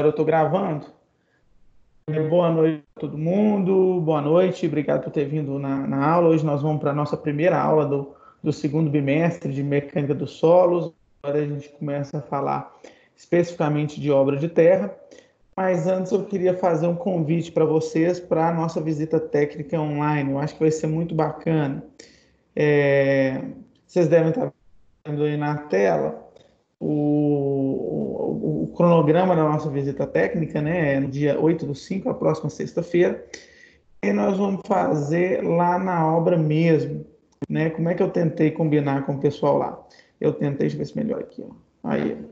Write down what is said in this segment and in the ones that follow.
eu estou gravando. Boa noite a todo mundo, boa noite, obrigado por ter vindo na aula. Hoje nós vamos para a nossa primeira aula do segundo bimestre de Mecânica dos Solos. Agora a gente começa a falar especificamente de obra de terra, mas antes eu queria fazer um convite para vocês para a nossa visita técnica online. Eu acho que vai ser muito bacana. Vocês devem estar vendo aí na tela o cronograma da nossa visita técnica, né? No dia 8/5, a próxima sexta-feira. E nós vamos fazer lá na obra mesmo, né? Como é que eu tentei combinar com o pessoal lá? Eu tentei, deixa eu ver se melhor aqui, ó. Aí.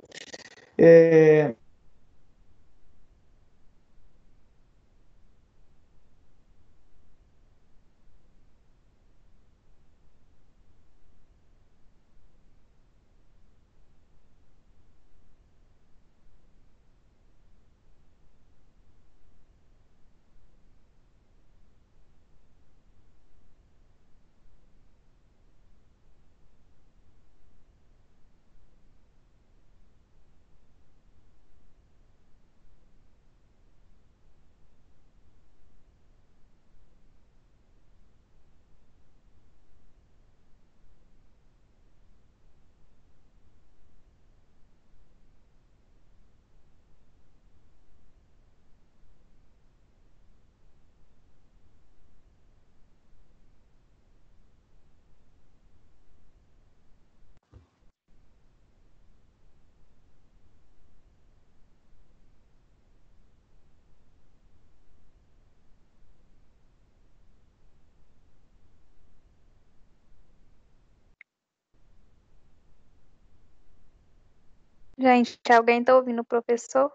Gente, alguém tá ouvindo o professor?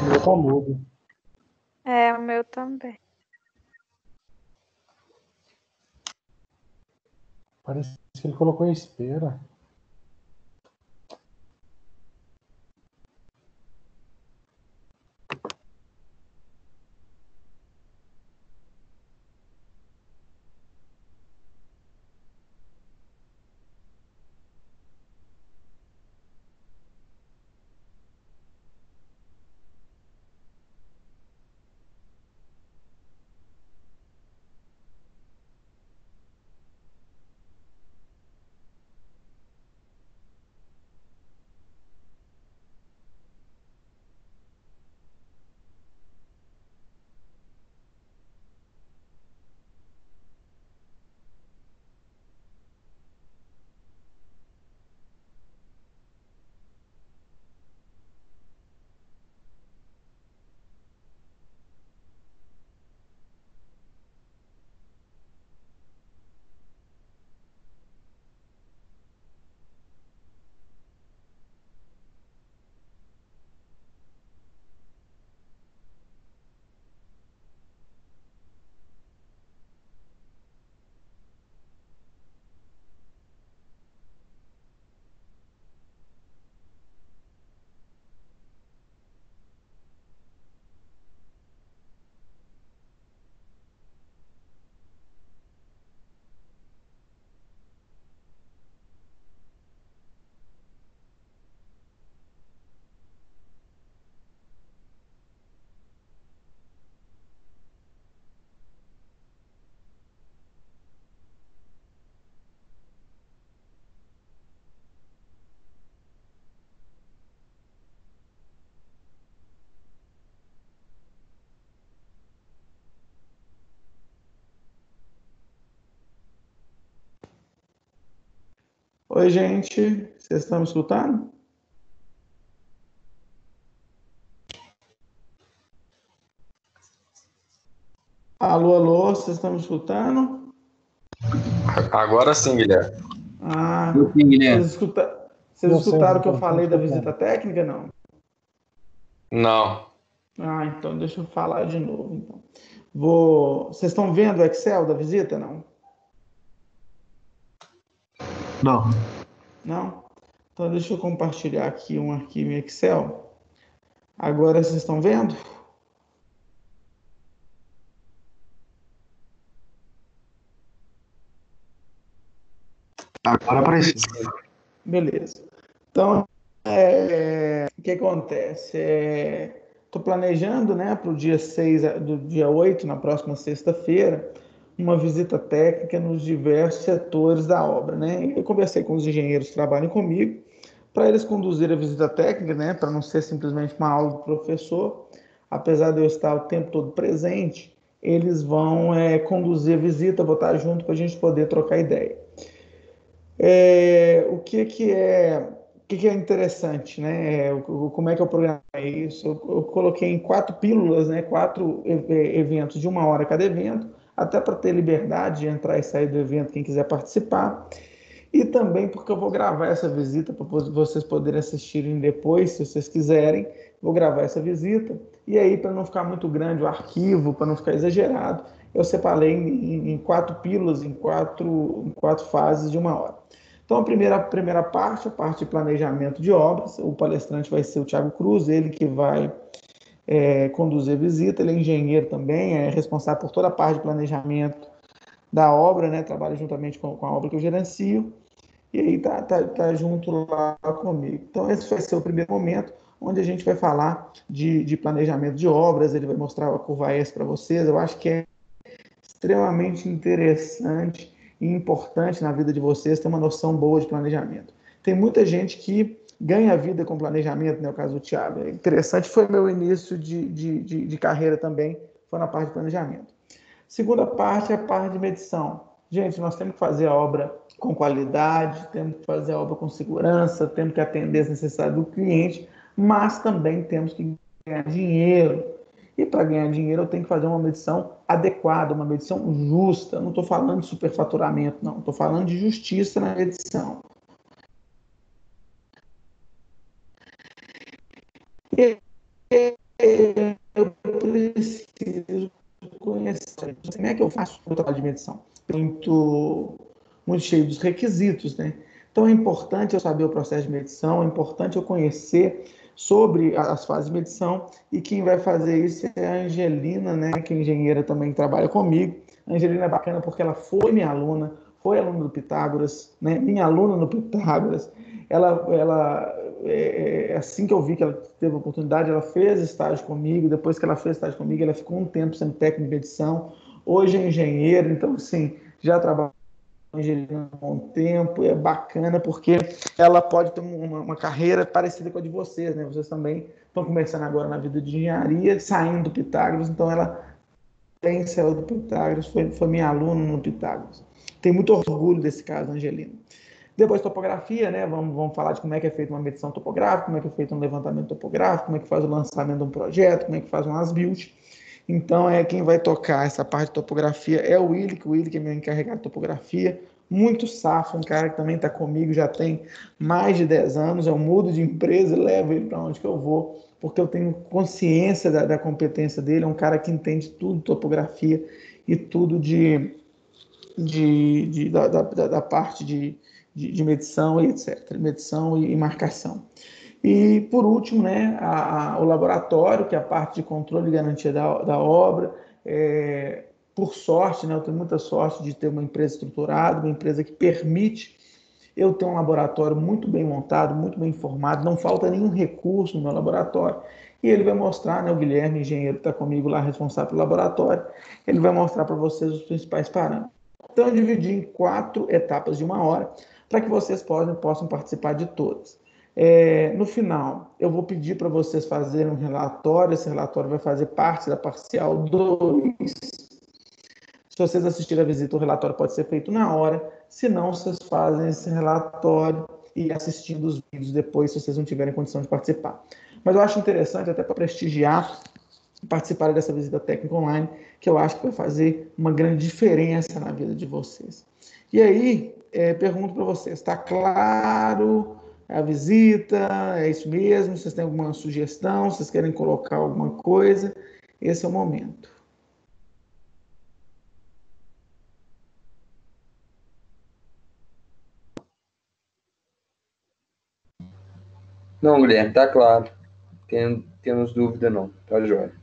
Meu tá mudo. É, o meu também. Parece que ele colocou em espera. Oi, gente, vocês estão me escutando? Alô, alô, vocês estão me escutando? Agora sim, Guilherme. Sim, Guilherme. Vocês escutaram o que eu falei da visita técnica, não? Não. Então deixa eu falar de novo, então. Vocês estão vendo o Excel da visita, não? Não. Não? Então deixa eu compartilhar aqui um arquivo em Excel. Agora vocês estão vendo? Agora apareceu. Beleza. Então, o que acontece? Estou planejando, né, para o dia 6 do dia 8, na próxima sexta-feira, uma visita técnica nos diversos setores da obra, né? Eu conversei com os engenheiros que trabalham comigo, para eles conduzirem a visita técnica, né, para não ser simplesmente uma aula do professor, apesar de eu estar o tempo todo presente, eles vão conduzir a visita, vou estar junto para a gente poder trocar ideia. O que é interessante, né? Como é que eu programei isso? Eu coloquei em 4 pílulas, né? 4 eventos de 1 hora cada evento, até para ter liberdade de entrar e sair do evento quem quiser participar. E também porque eu vou gravar essa visita para vocês poderem assistirem depois, se vocês quiserem. Vou gravar essa visita. E aí, para não ficar muito grande o arquivo, para não ficar exagerado, eu separei em 4 pílulas, em quatro fases de 1 hora. Então, a primeira parte, a parte de planejamento de obras. O palestrante vai ser o Thiago Cruz, ele que vai conduzir a visita. Ele é engenheiro também, é responsável por toda a parte de planejamento da obra, né? Trabalha juntamente com a obra que eu gerencio. E aí tá junto lá comigo. Então, esse vai ser o primeiro momento, onde a gente vai falar de planejamento de obras. Ele vai mostrar a curva S para vocês. Eu acho que é extremamente interessante e importante na vida de vocês ter uma noção boa de planejamento. Tem muita gente que ganha a vida com planejamento, né? O caso do Thiago. É interessante, foi meu início de carreira também, foi na parte de planejamento. Segunda parte é a parte de medição. Gente, nós temos que fazer a obra com qualidade, temos que fazer a obra com segurança, temos que atender as necessidades do cliente, mas também temos que ganhar dinheiro. E para ganhar dinheiro eu tenho que fazer uma medição adequada, uma medição justa. Eu não estou falando de superfaturamento, não. Estou falando de justiça na medição. E eu preciso conhecer. Como é que eu faço o trabalho de medição? Muito cheio dos requisitos, né? Então é importante eu saber o processo de medição, é importante eu conhecer sobre as fases de medição, e quem vai fazer isso é a Angelina, né, que é engenheira também que trabalha comigo. A Angelina é bacana porque ela foi minha aluna, foi aluna do Pitágoras, né, minha aluna no Pitágoras. Assim que eu vi que ela teve a oportunidade, ela fez estágio comigo. Depois que ela fez estágio comigo, ela ficou um tempo sendo técnica de edição. Hoje é engenheira, então, assim, já trabalha com engenharia há um tempo. É bacana porque ela pode ter uma carreira parecida com a de vocês, né? Vocês também estão começando agora na vida de engenharia, saindo do Pitágoras, então ela tem saiu do Pitágoras, foi minha aluna no Pitágoras. Tenho muito orgulho desse caso, Angelina. Depois, topografia, né? Vamos falar de como é que é feita uma medição topográfica, como é que é feito um levantamento topográfico, como é que faz o lançamento de um projeto, como é que faz um as-built. Então, quem vai tocar essa parte de topografia é o Willi, que é meu encarregado de topografia, muito safo, um cara que também está comigo já tem mais de 10 anos. Eu mudo de empresa e levo ele para onde que eu vou, porque eu tenho consciência da competência dele. É um cara que entende tudo de topografia e tudo da parte de medição e etc. Medição e marcação. E, por último, né, o laboratório, que é a parte de controle e garantia da obra. Por sorte, né, eu tenho muita sorte de ter uma empresa estruturada, uma empresa que permite eu ter um laboratório muito bem montado, muito bem informado, não falta nenhum recurso no meu laboratório. E ele vai mostrar, né, o Guilherme, engenheiro que está comigo lá, responsável pelo laboratório, ele vai mostrar para vocês os principais parâmetros. Então, eu dividi em 4 etapas de 1 hora, para que vocês possam participar de todas. No final, eu vou pedir para vocês fazerem um relatório. Esse relatório vai fazer parte da parcial 2. Se vocês assistirem a visita, o relatório pode ser feito na hora. Se não, vocês fazem esse relatório e assistindo os vídeos depois, se vocês não tiverem condição de participar. Mas eu acho interessante, até para prestigiar, participar dessa visita técnica online, que eu acho que vai fazer uma grande diferença na vida de vocês. E aí, pergunto para vocês, está claro a visita? É isso mesmo? Vocês têm alguma sugestão? Vocês querem colocar alguma coisa? Esse é o momento. Não, Guilherme, tá claro. Temos dúvida não. Tá jóia.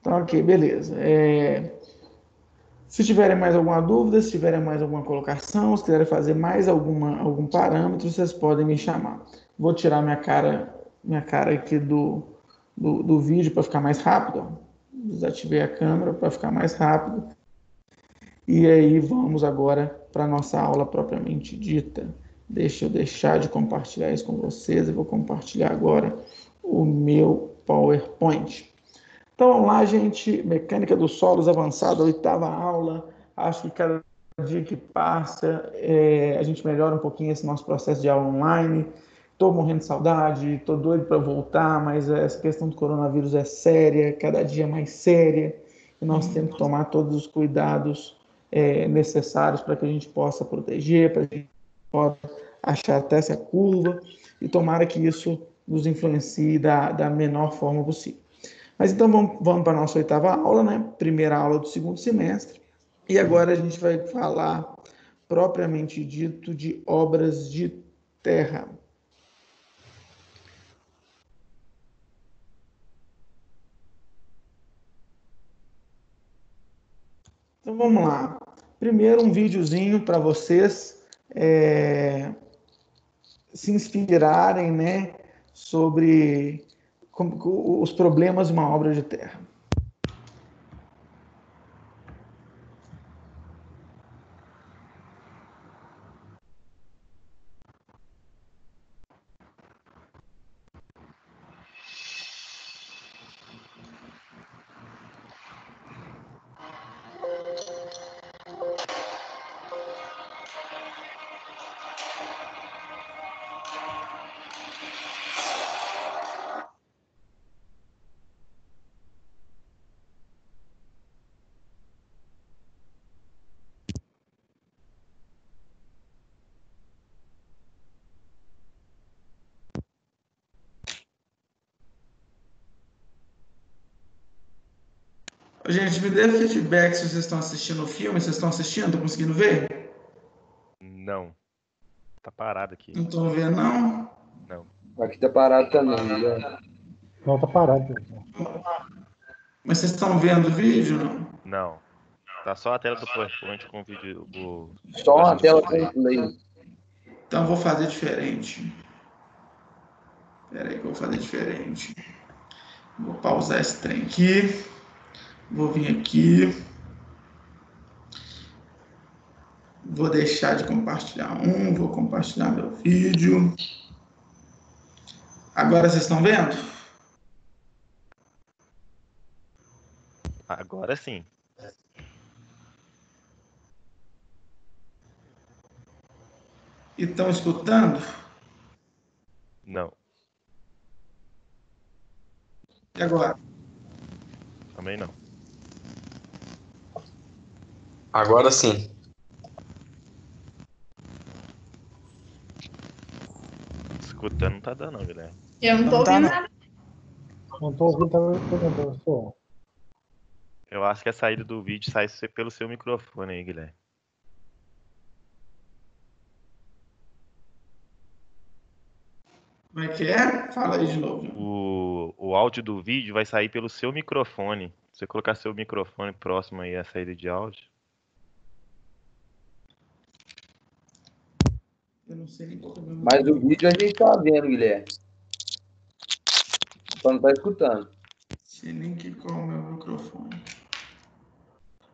Então, ok, beleza. Se tiverem mais alguma dúvida, se tiverem mais alguma colocação, se quiserem fazer mais algum parâmetro, vocês podem me chamar. Vou tirar minha cara aqui do vídeo para ficar mais rápido. Desativei a câmera para ficar mais rápido. E aí vamos agora para a nossa aula propriamente dita. Deixa eu deixar de compartilhar isso com vocês. Eu vou compartilhar agora o meu PowerPoint. Então vamos lá, gente. Mecânica dos solos avançada, 8ª aula. Acho que cada dia que passa, a gente melhora um pouquinho esse nosso processo de aula online. Estou morrendo de saudade, estou doido para voltar, mas essa questão do coronavírus é séria, cada dia mais séria. E nós temos que tomar todos os cuidados necessários para que a gente possa proteger, para que a gente possa achar até essa curva. E tomara que isso nos influencie da menor forma possível. Mas então vamos para a nossa 8ª aula, né? Primeira aula do segundo semestre. E agora a gente vai falar propriamente dito de obras de terra. Então vamos lá. Primeiro um videozinho para vocês se inspirarem, né, sobre os problemas de uma obra de terra. Gente, me dê feedback se vocês estão assistindo o filme. Vocês estão assistindo? Estão conseguindo ver? Não. Tá parado aqui. Não estão vendo, não? Não. Aqui tá parado também, Guilherme. Não, tá parado. Mas vocês estão vendo o vídeo, não? Não. Tá só a tela do PowerPoint com o vídeo. Só uma tela com play. Então eu vou fazer diferente. Espera aí que eu vou fazer diferente. Vou pausar esse trem aqui. Vou vir aqui. Vou deixar de compartilhar vou compartilhar meu vídeo. Agora vocês estão vendo? Agora sim. E estão escutando? Não. E agora? Também não. Agora sim. Escutando não tá dando, não, Guilherme. Eu não tô Não tá, ouvindo não. nada. Não tô ouvindo, tá ouvindo, só. Eu acho que a saída do vídeo sai pelo seu microfone aí, Guilherme. Como é que é? Fala aí de novo. O áudio do vídeo vai sair pelo seu microfone. Se você colocar seu microfone próximo aí à saída de áudio. Eu não sei nem qual é o meu Mas o vídeo a gente tá vendo, Guilherme. Só não tá escutando. Não sei nem qual é o meu microfone.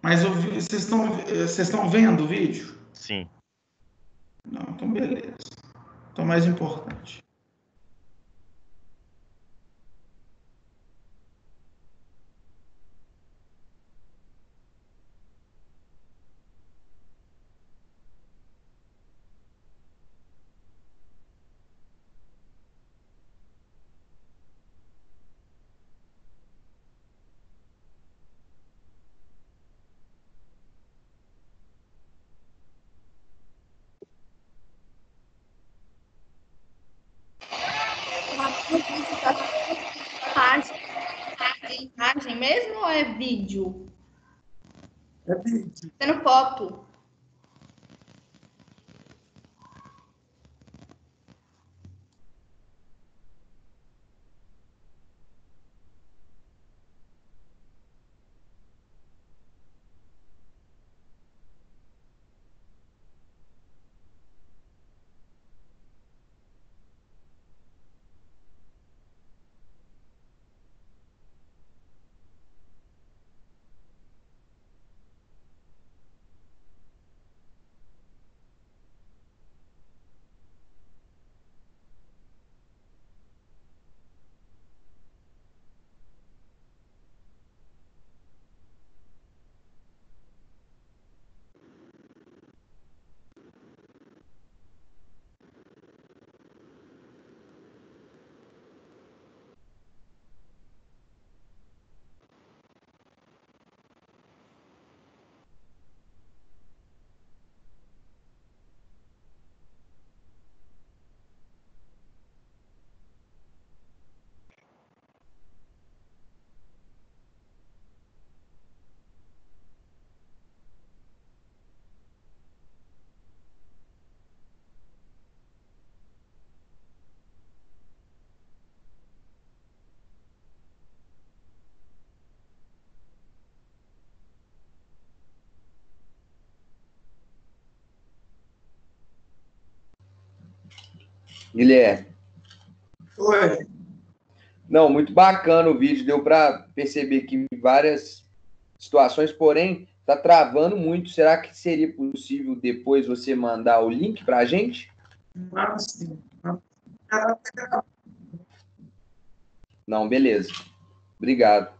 Mas vocês estão vendo o vídeo? Sim. Não, então beleza. Então mais importante. Imagem mesmo ou é vídeo? É vídeo. Tendo foto. Guilherme. Oi. Não, muito bacana o vídeo, deu para perceber que várias situações, porém, está travando muito. Será que seria possível depois você mandar o link para a gente? Ah, sim. Não, beleza. Obrigado.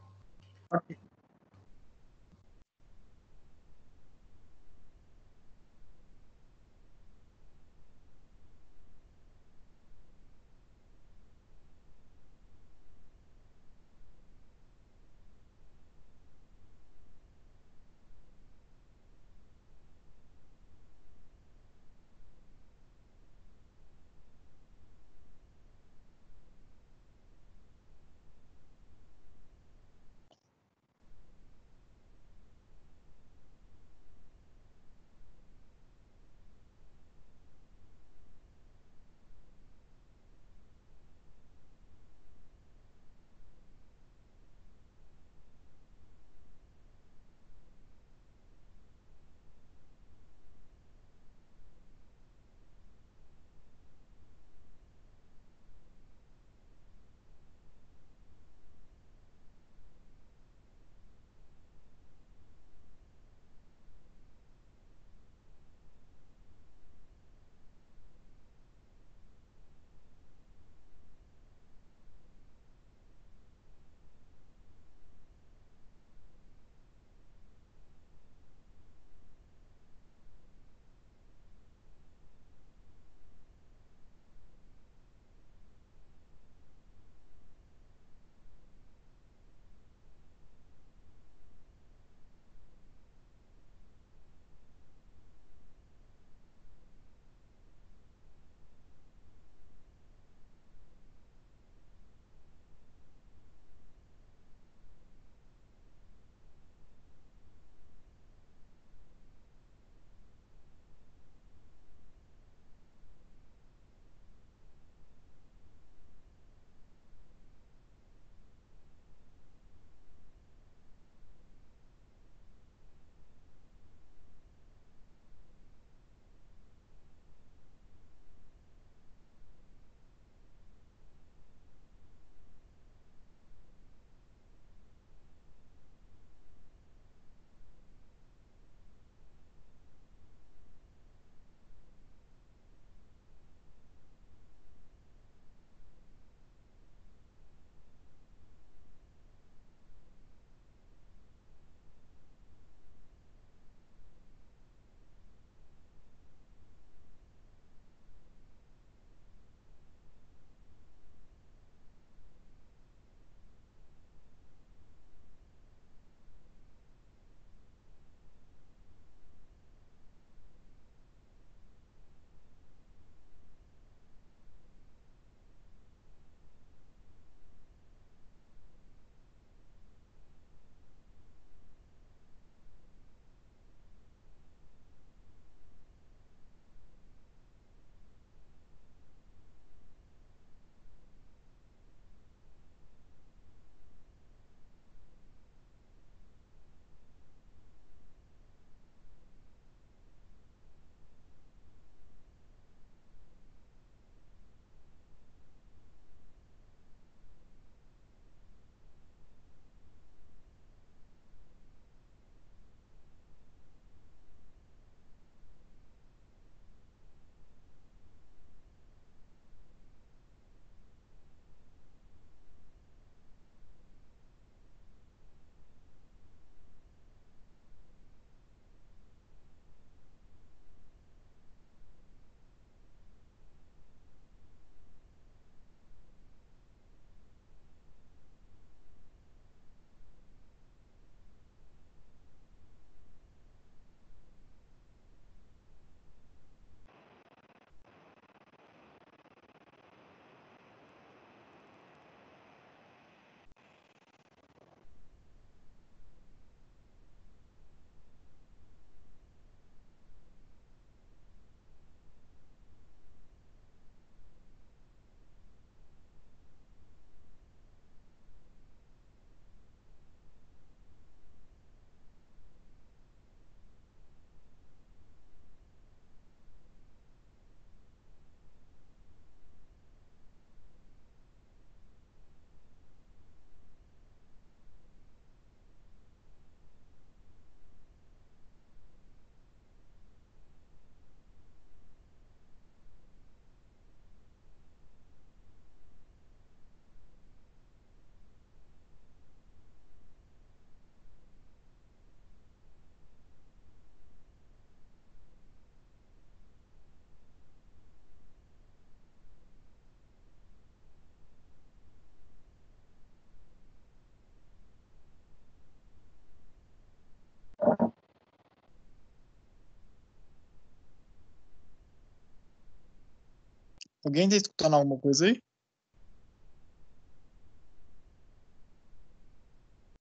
Alguém tá escutando alguma coisa aí?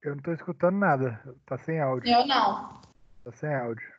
Eu não tô escutando nada. Tá sem áudio. Eu não. Tá sem áudio.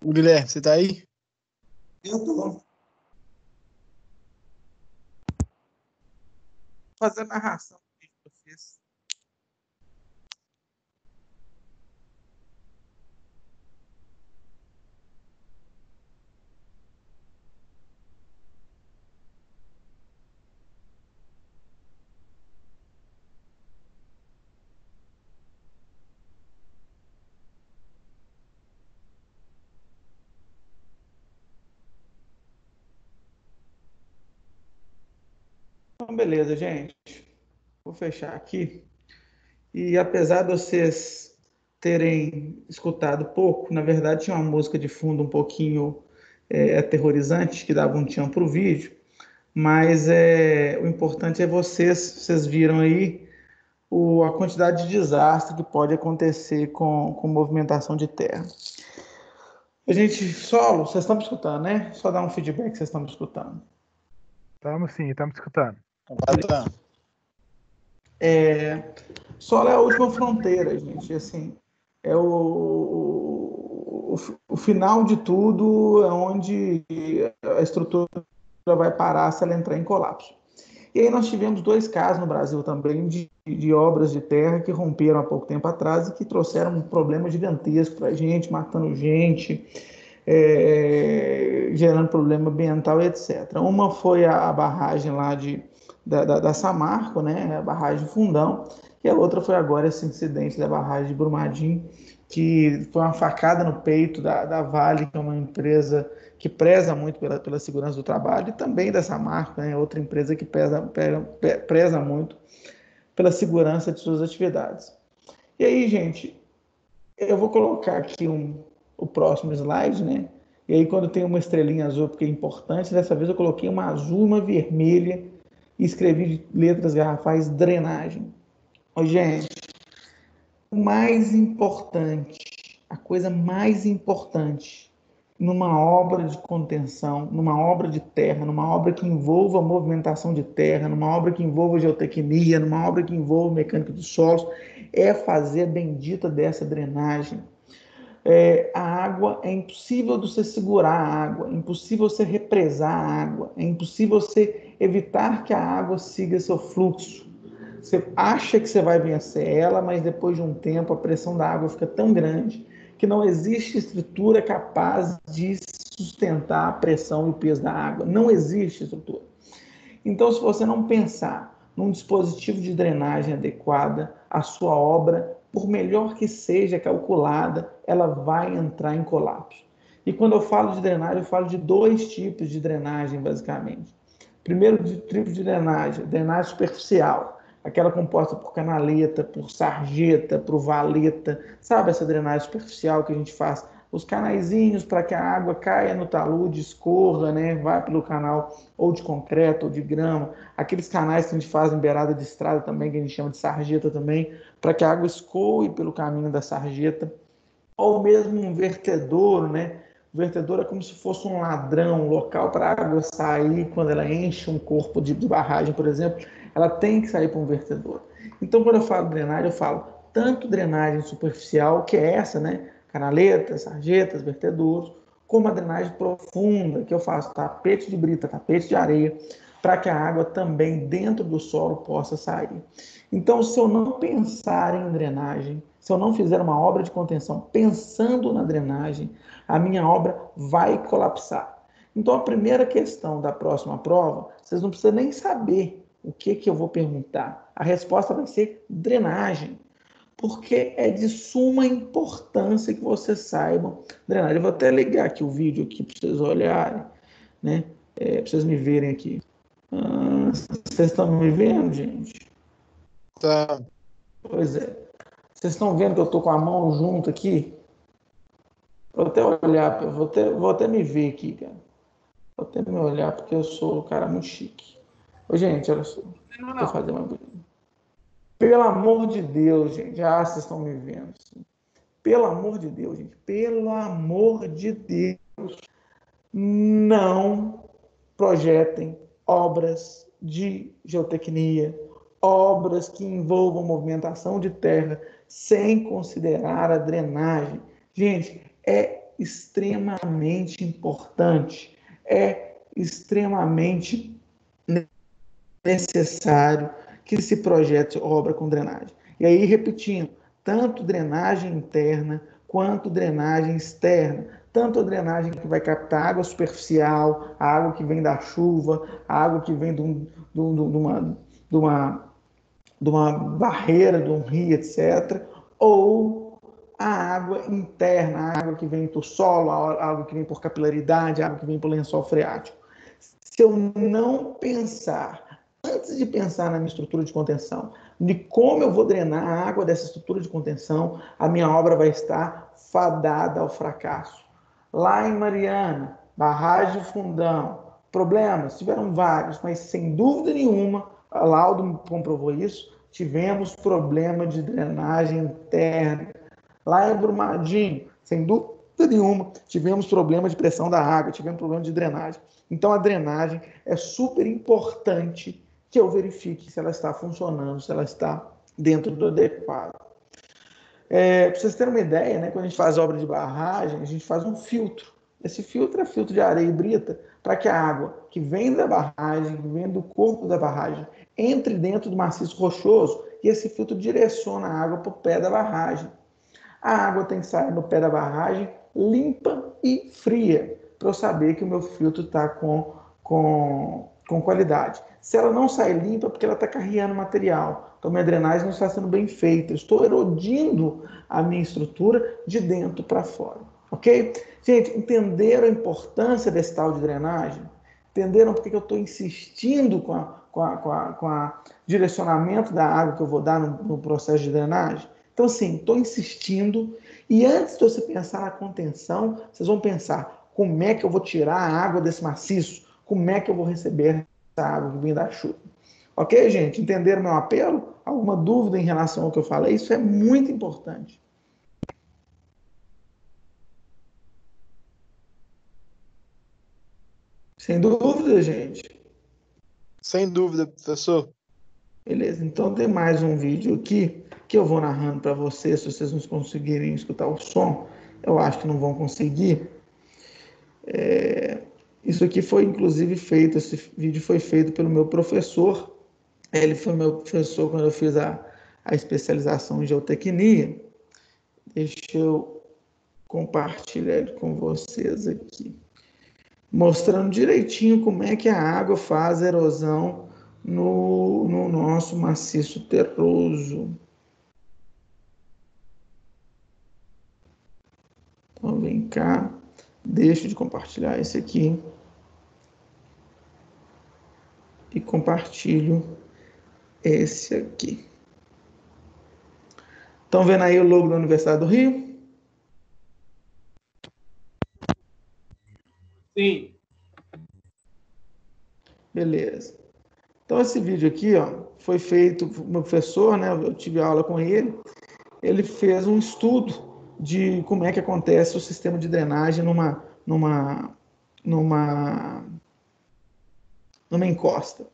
O Guilherme, você tá aí? Eu tô fazendo a narração de vocês. Então, beleza, gente. Vou fechar aqui. E apesar de vocês terem escutado pouco, na verdade tinha uma música de fundo um pouquinho aterrorizante, que dava um tchan para o vídeo, mas o importante é vocês viram aí a quantidade de desastre que pode acontecer com movimentação de terra. A gente, solo, vocês estão me escutando, né? Só dar um feedback, vocês estão me escutando. Estamos sim, estamos escutando. Tá. Solo é a última fronteira, gente. Assim, é o final de tudo, é onde a estrutura vai parar se ela entrar em colapso. E aí nós tivemos 2 casos no Brasil também de obras de terra que romperam há pouco tempo atrás e que trouxeram um problema gigantesco para a gente, matando gente, gerando problema ambiental, etc. Uma foi a barragem lá da Samarco, né, a barragem Fundão, e a outra foi agora esse incidente da barragem de Brumadinho, que foi uma facada no peito da Vale, que é uma empresa que preza muito pela segurança do trabalho, e também dessa marca, né, outra empresa que preza muito pela segurança de suas atividades. E aí, gente, eu vou colocar aqui o próximo slide, né? E aí, quando tem uma estrelinha azul, porque é importante, dessa vez eu coloquei uma azul e uma vermelha e escrevi de letras garrafais drenagem. Ô, gente, o mais importante, a coisa mais importante numa obra de contenção, numa obra de terra, numa obra que envolva movimentação de terra, numa obra que envolva geotecnia, numa obra que envolva mecânica dos solos, é fazer a bendita dessa drenagem. A água, é impossível você segurar a água, é impossível você represar a água, é impossível você evitar que a água siga seu fluxo. Você acha que você vai vencer ela, mas depois de um tempo a pressão da água fica tão grande que não existe estrutura capaz de sustentar a pressão e o peso da água. Não existe estrutura. Então, se você não pensar num dispositivo de drenagem adequada, a sua obra, por melhor que seja calculada, ela vai entrar em colapso. E quando eu falo de drenagem, eu falo de 2 tipos de drenagem, basicamente. Primeiro tipo de drenagem, drenagem superficial, aquela composta por canaleta, por sarjeta, por valeta, sabe essa drenagem superficial que a gente faz? Os canaizinhos para que a água caia no talude, escorra, né? Vai pelo canal ou de concreto ou de grama. Aqueles canais que a gente faz em beirada de estrada também, que a gente chama de sarjeta também, para que a água escoe pelo caminho da sarjeta. Ou mesmo um vertedouro, né? O vertedouro é como se fosse um ladrão, um local para a água sair quando ela enche um corpo de barragem, por exemplo, ela tem que sair para um vertedouro. Então, quando eu falo drenagem, eu falo tanto drenagem superficial, que é essa, né? Canaletas, sarjetas, vertedouros, como a drenagem profunda, que eu faço tapete de brita, tapete de areia, para que a água também dentro do solo possa sair. Então, se eu não pensar em drenagem, se eu não fizer uma obra de contenção pensando na drenagem, a minha obra vai colapsar. Então, a primeira questão da próxima prova, vocês não precisam nem saber o que eu vou perguntar. A resposta vai ser drenagem, porque é de suma importância que vocês saibam drenagem. Eu vou até ligar aqui o vídeo aqui para vocês olharem, né? Para vocês me verem aqui. Vocês estão me vendo, gente? Tá. Pois é. Vocês estão vendo que eu estou com a mão junto aqui? Vou até olhar, vou até me ver aqui, cara. Vou até me olhar, porque eu sou um cara muito chique. Ô, gente, olha só. Vou fazer uma coisa. Pelo amor de Deus, gente. Ah, vocês estão me vendo. Assim. Pelo amor de Deus, gente. Pelo amor de Deus. Não projetem obras de geotecnia, obras que envolvam movimentação de terra, sem considerar a drenagem. Gente, é extremamente importante, é extremamente necessário que se projete obra com drenagem. E aí, repetindo, tanto drenagem interna quanto drenagem externa. Tanto a drenagem que vai captar água superficial, a água que vem da chuva, a água que vem de uma barreira, de um rio, etc. Ou a água interna, a água que vem do solo, a água que vem por capilaridade, a água que vem por lençol freático. Se eu não pensar, antes de pensar na minha estrutura de contenção, de como eu vou drenar a água dessa estrutura de contenção, a minha obra vai estar fadada ao fracasso. Lá em Mariana, barragem Fundão, problemas, tiveram vários, mas sem dúvida nenhuma, a Laudo comprovou isso, tivemos problema de drenagem interna. Lá em Brumadinho, sem dúvida nenhuma, tivemos problema de pressão da água, tivemos problema de drenagem. Então, a drenagem é super importante que eu verifique se ela está funcionando, se ela está dentro do adequado. Para vocês terem uma ideia, né, quando a gente faz obra de barragem, a gente faz um filtro. Esse filtro é filtro de areia e brita para que a água que vem da barragem, que vem do corpo da barragem, entre dentro do maciço rochoso e esse filtro direciona a água para o pé da barragem. A água tem que sair no pé da barragem limpa e fria, para eu saber que o meu filtro está com qualidade. Se ela não sai limpa, é porque ela está carregando material. Então, minha drenagem não está sendo bem feita. Eu estou erodindo a minha estrutura de dentro para fora. Ok? Gente, entenderam a importância desse tal de drenagem? Entenderam por que eu estou insistindo com a direcionamento da água que eu vou dar no processo de drenagem? Então, assim, estou insistindo. E antes de você pensar na contenção, vocês vão pensar como é que eu vou tirar a água desse maciço? Como é que eu vou receber essa água que vem da chuva? Ok, gente? Entenderam meu apelo? Alguma dúvida em relação ao que eu falei? Isso é muito importante. Sem dúvida, gente. Sem dúvida, professor. Beleza, então tem mais um vídeo aqui que eu vou narrando para vocês, se vocês não conseguirem escutar o som, eu acho que não vão conseguir. Isso aqui foi inclusive feito, esse vídeo foi feito pelo meu professor, ele foi meu professor quando eu fiz a especialização em geotecnia. Deixa eu compartilhar ele com vocês aqui, mostrando direitinho como é que a água faz erosão no nosso maciço terroso. Então, vem cá, deixa de compartilhar esse aqui. e compartilho esse aqui. Estão vendo aí o logo da Universidade do Rio? Sim. Beleza. Então, esse vídeo aqui, ó, foi feito, o meu professor, né, eu tive aula com ele, ele fez um estudo de como é que acontece o sistema de drenagem numa encosta.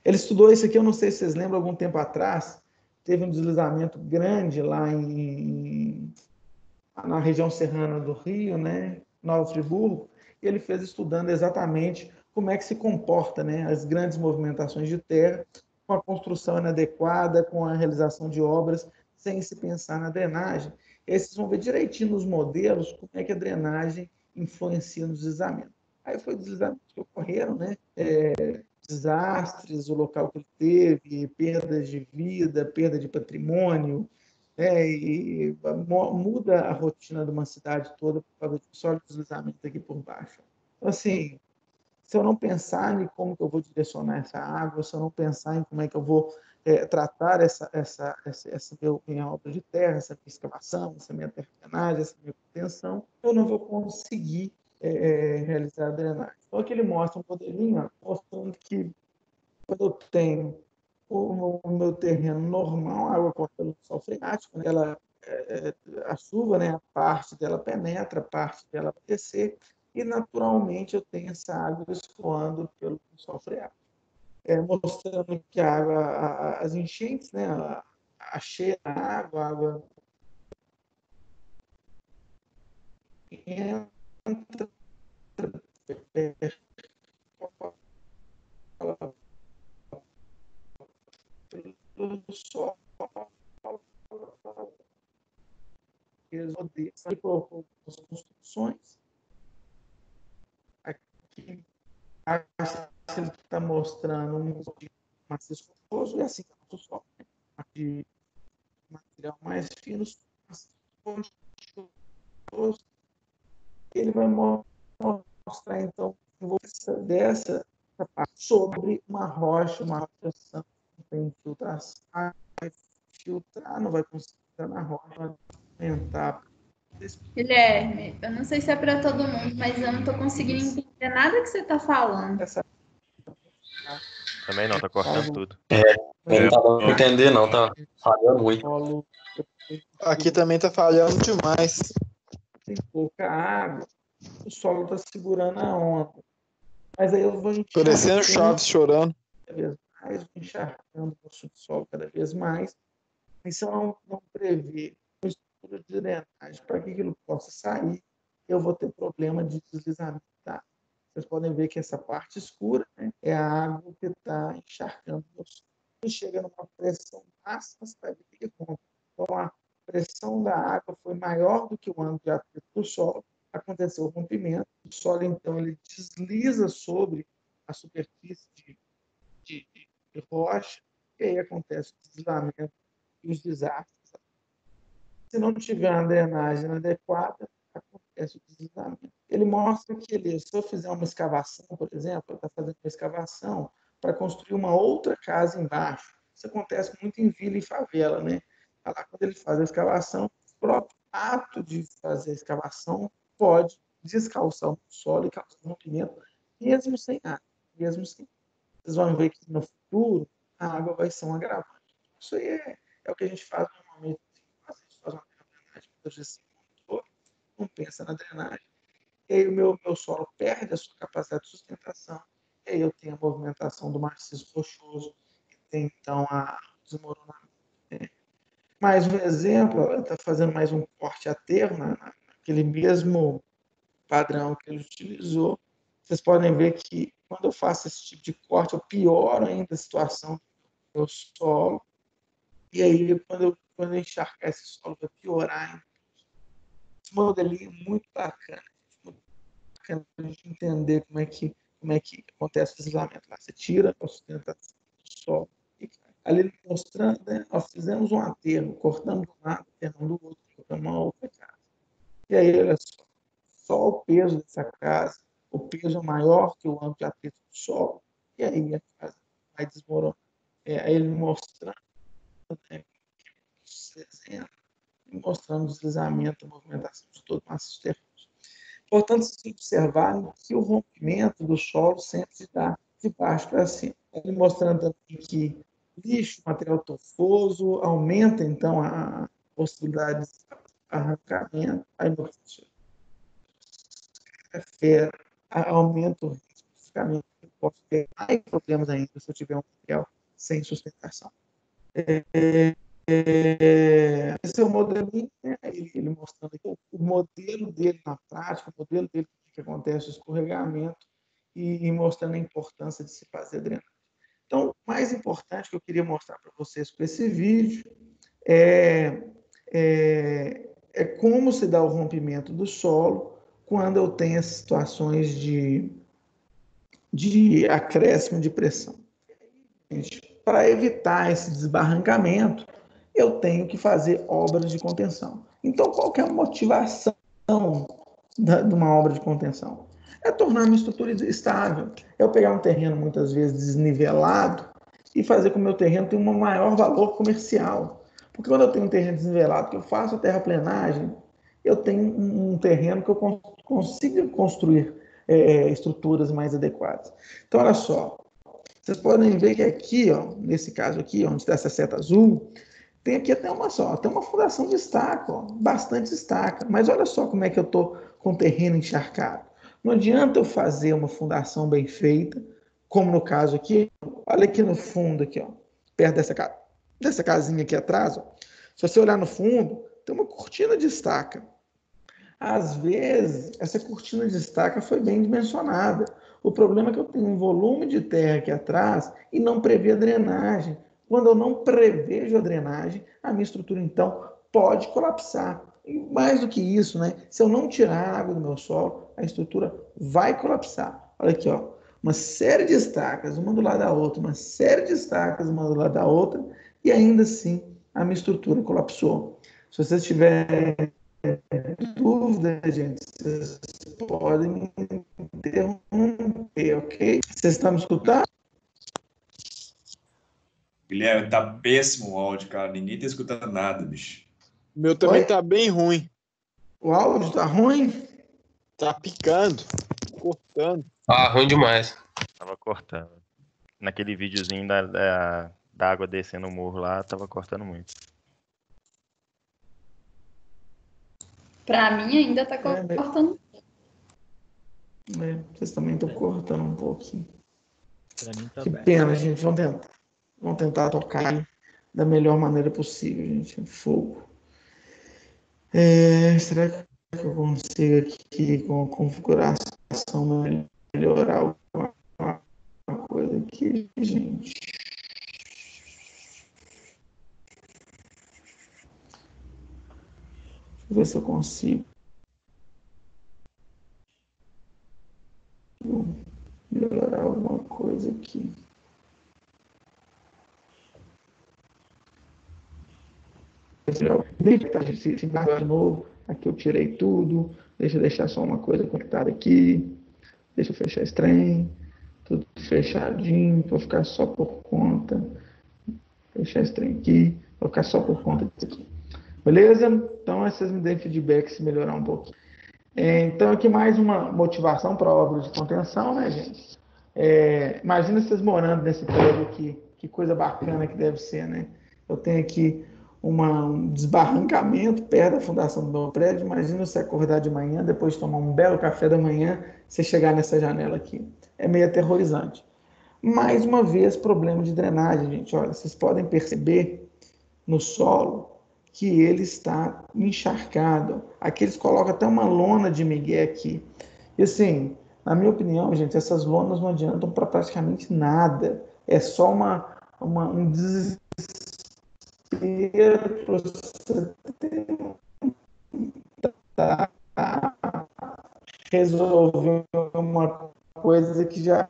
Ele estudou isso aqui, eu não sei se vocês lembram, algum tempo atrás, teve um deslizamento grande lá na região serrana do Rio, né, Nova Friburgo, e ele fez estudando exatamente como é que se comporta, né, as grandes movimentações de terra com a construção inadequada, com a realização de obras, sem se pensar na drenagem. E aí vocês vão ver direitinho nos modelos como é que a drenagem influencia no deslizamento. Aí foi deslizamentos que ocorreram, né, desastres, o local que ele teve, perdas de vida, perda de patrimônio, e muda a rotina de uma cidade toda por causa de só deslizamento aqui por baixo. Então, assim, se eu não pensar em como que eu vou direcionar essa água, se eu não pensar em como é que eu vou tratar essa minha obra de terra, essa minha escavação, essa minha terraplenagem, essa minha contenção, eu não vou conseguir realizar a drenagem. Então, aqui ele mostra um modelinho mostrando que quando eu tenho o meu terreno normal, a água corta pelo solo freático, né? A chuva, né, a parte dela penetra, a parte dela vai descer, e naturalmente eu tenho essa água escoando pelo solo freático. Mostrando que a água, as enchentes, né, a cheia da água, a água entra pelo solo, eles odeiam por as construções. Aqui ele está mostrando um maciço confuso, e assim que é o solo, né? De material mais fino, ele vai mostrar então a envolvência dessa parte sobre uma rocha, uma pressão que tem infiltração, vai filtrar, não vai conseguir entrar na rocha, vai aumentar. Guilherme, eu não sei se é para todo mundo, mas eu não estou conseguindo entender nada que você está falando. Também não, tá cortando tudo. Não tá dando pra entender, não, tá falhando muito. Aqui também tá falhando demais. Tem pouca água, o solo está segurando a onda. Mas aí eu vou Parecendo Chaves chorando. cada vez mais, vou encharcando o subsolo cada vez mais. E se eu não prever uma estrutura de drenagem para que aquilo possa sair, eu vou ter problema de deslizamento. Tá? Vocês podem ver que essa parte escura, né, é a água que está encharcando o solo. Quando chega numa pressão máxima, você vai ver o que acontece. Então, a pressão da água foi maior do que o ângulo de atrito do solo, aconteceu o rompimento, o solo, então, ele desliza sobre a superfície de rocha, e aí acontece o deslizamento e os desastres. Se não tiver uma drenagem adequada, acontece o deslizamento. Ele mostra que se eu fizer uma escavação, por exemplo, ele está fazendo uma escavação para construir uma outra casa embaixo. Isso acontece muito em vila e favela, né? Quando ele faz a escavação, o próprio ato de fazer a escavação pode descalçar o solo e causar um rompimento, mesmo sem água. Mesmo sem. Vocês vão ver que no futuro a água vai ser um agravante. Isso aí é o que a gente faz normalmente. A gente faz uma drenagem, muitas vezes não pensa na drenagem. E aí o meu solo perde a sua capacidade de sustentação. E aí eu tenho a movimentação do maciço rochoso, que tem então a desmoronamento. Mais um exemplo, ela está fazendo mais um corte aterro naquele mesmo padrão que ele utilizou. Vocês podem ver que quando eu faço esse tipo de corte, eu pioro ainda a situação do meu solo. E aí, quando eu encharcar esse solo, vai piorar ainda. Esse modelinho é muito bacana. Muito bacana para a gente entender como é que acontece o deslizamento lá. Você tira a sustentação do solo. Ali mostrando, né, nós fizemos um aterro, cortamos de um lado, aterrando do outro, cortamos uma outra casa. E aí, olha só o peso dessa casa, o peso é maior que o ângulo de atrito do solo, e aí a casa vai desmoronar. Aí ele mostrando, né, mostrando o deslizamento, a movimentação de todo o maciço terreno. Importante se observar que o rompimento do solo sempre se dá de baixo para cima. Ele mostrando também que lixo, material torfoso, aumenta, então, a possibilidade de arrancamento, aumenta o risco de posso ter mais problemas ainda se eu tiver um material sem sustentação. Esse é o modelinho, né? Ele mostrando aqui o modelo dele na prática, o modelo dele que acontece o escorregamento e mostrando a importância de se fazer drenagem. Então, o mais importante que eu queria mostrar para vocês com esse vídeo é como se dá o rompimento do solo quando eu tenho as situações de acréscimo de pressão. Para evitar esse desbarrancamento, eu tenho que fazer obras de contenção. Então, qual que é a motivação de uma obra de contenção? É tornar a minha estrutura estável. Eu pegar um terreno, muitas vezes, desnivelado e fazer com que o meu terreno tenha um maior valor comercial. Porque quando eu tenho um terreno desnivelado, que eu faço a terraplenagem, eu tenho um terreno que eu consigo construir estruturas mais adequadas. Então, olha só. Vocês podem ver que aqui, ó, nesse caso aqui, onde está essa seta azul, tem aqui até uma fundação de estaca, ó, bastante estaca. Mas olha só como é que eu estou com o terreno encharcado. Não adianta eu fazer uma fundação bem feita, como no caso aqui. Olha aqui no fundo, aqui, ó, perto dessa casinha aqui atrás. Ó. Se você olhar no fundo, tem uma cortina de estaca. Às vezes, essa cortina de estaca foi bem dimensionada. O problema é que eu tenho um volume de terra aqui atrás e não prevê a drenagem. Quando eu não prevejo a drenagem, a minha estrutura, então, pode colapsar. E mais do que isso, né? Se eu não tirar a água do meu solo, a estrutura vai colapsar. Olha aqui, ó, uma série de estacas, uma do lado da outra, uma série de estacas, uma do lado da outra, e ainda assim a minha estrutura colapsou. Se vocês tiverem dúvida, gente, vocês podem me interromper, ok? Vocês estão me escutando? Guilherme, tá péssimo o áudio, cara. Ninguém tá escutando nada, bicho. O meu também Oi? tá bem ruim. O áudio tá ruim? Tá picando, cortando. Ah, ruim demais. Tava cortando. Naquele videozinho da água descendo o morro lá, tava cortando muito. Pra mim ainda tá cortando. Vocês também estão cortando um pouquinho. Pra mim tá Que bem. pena, gente. Vamos tentar tocar da melhor maneira possível, gente. Fogo. Será que eu consigo aqui, com a configuração, melhorar alguma coisa aqui, gente? Deixa eu ver se eu consigo melhorar alguma coisa aqui. Se de novo, aqui eu tirei tudo, deixa eu deixar só uma coisa conectada aqui, deixa eu fechar esse trem, tudo fechadinho, vou ficar só por conta, fechar esse trem aqui, vou ficar só por conta disso aqui. Beleza? Então, vocês me deem feedback se melhorar um pouquinho. Então, aqui mais uma motivação para a obra de contenção, né, gente? Imagina vocês morando nesse prédio aqui, que coisa bacana que deve ser, né? Eu tenho aqui um desbarrancamento perto da fundação do meu prédio. Imagina você acordar de manhã, depois de tomar um belo café da manhã, você chegar nessa janela aqui. É meio aterrorizante. Mais uma vez, problema de drenagem, gente. Olha, vocês podem perceber no solo que ele está encharcado. Aqui eles colocam até uma lona de migué aqui. E assim, na minha opinião, gente, essas lonas não adiantam para praticamente nada. É só um desespero para você tentar resolver uma coisa que já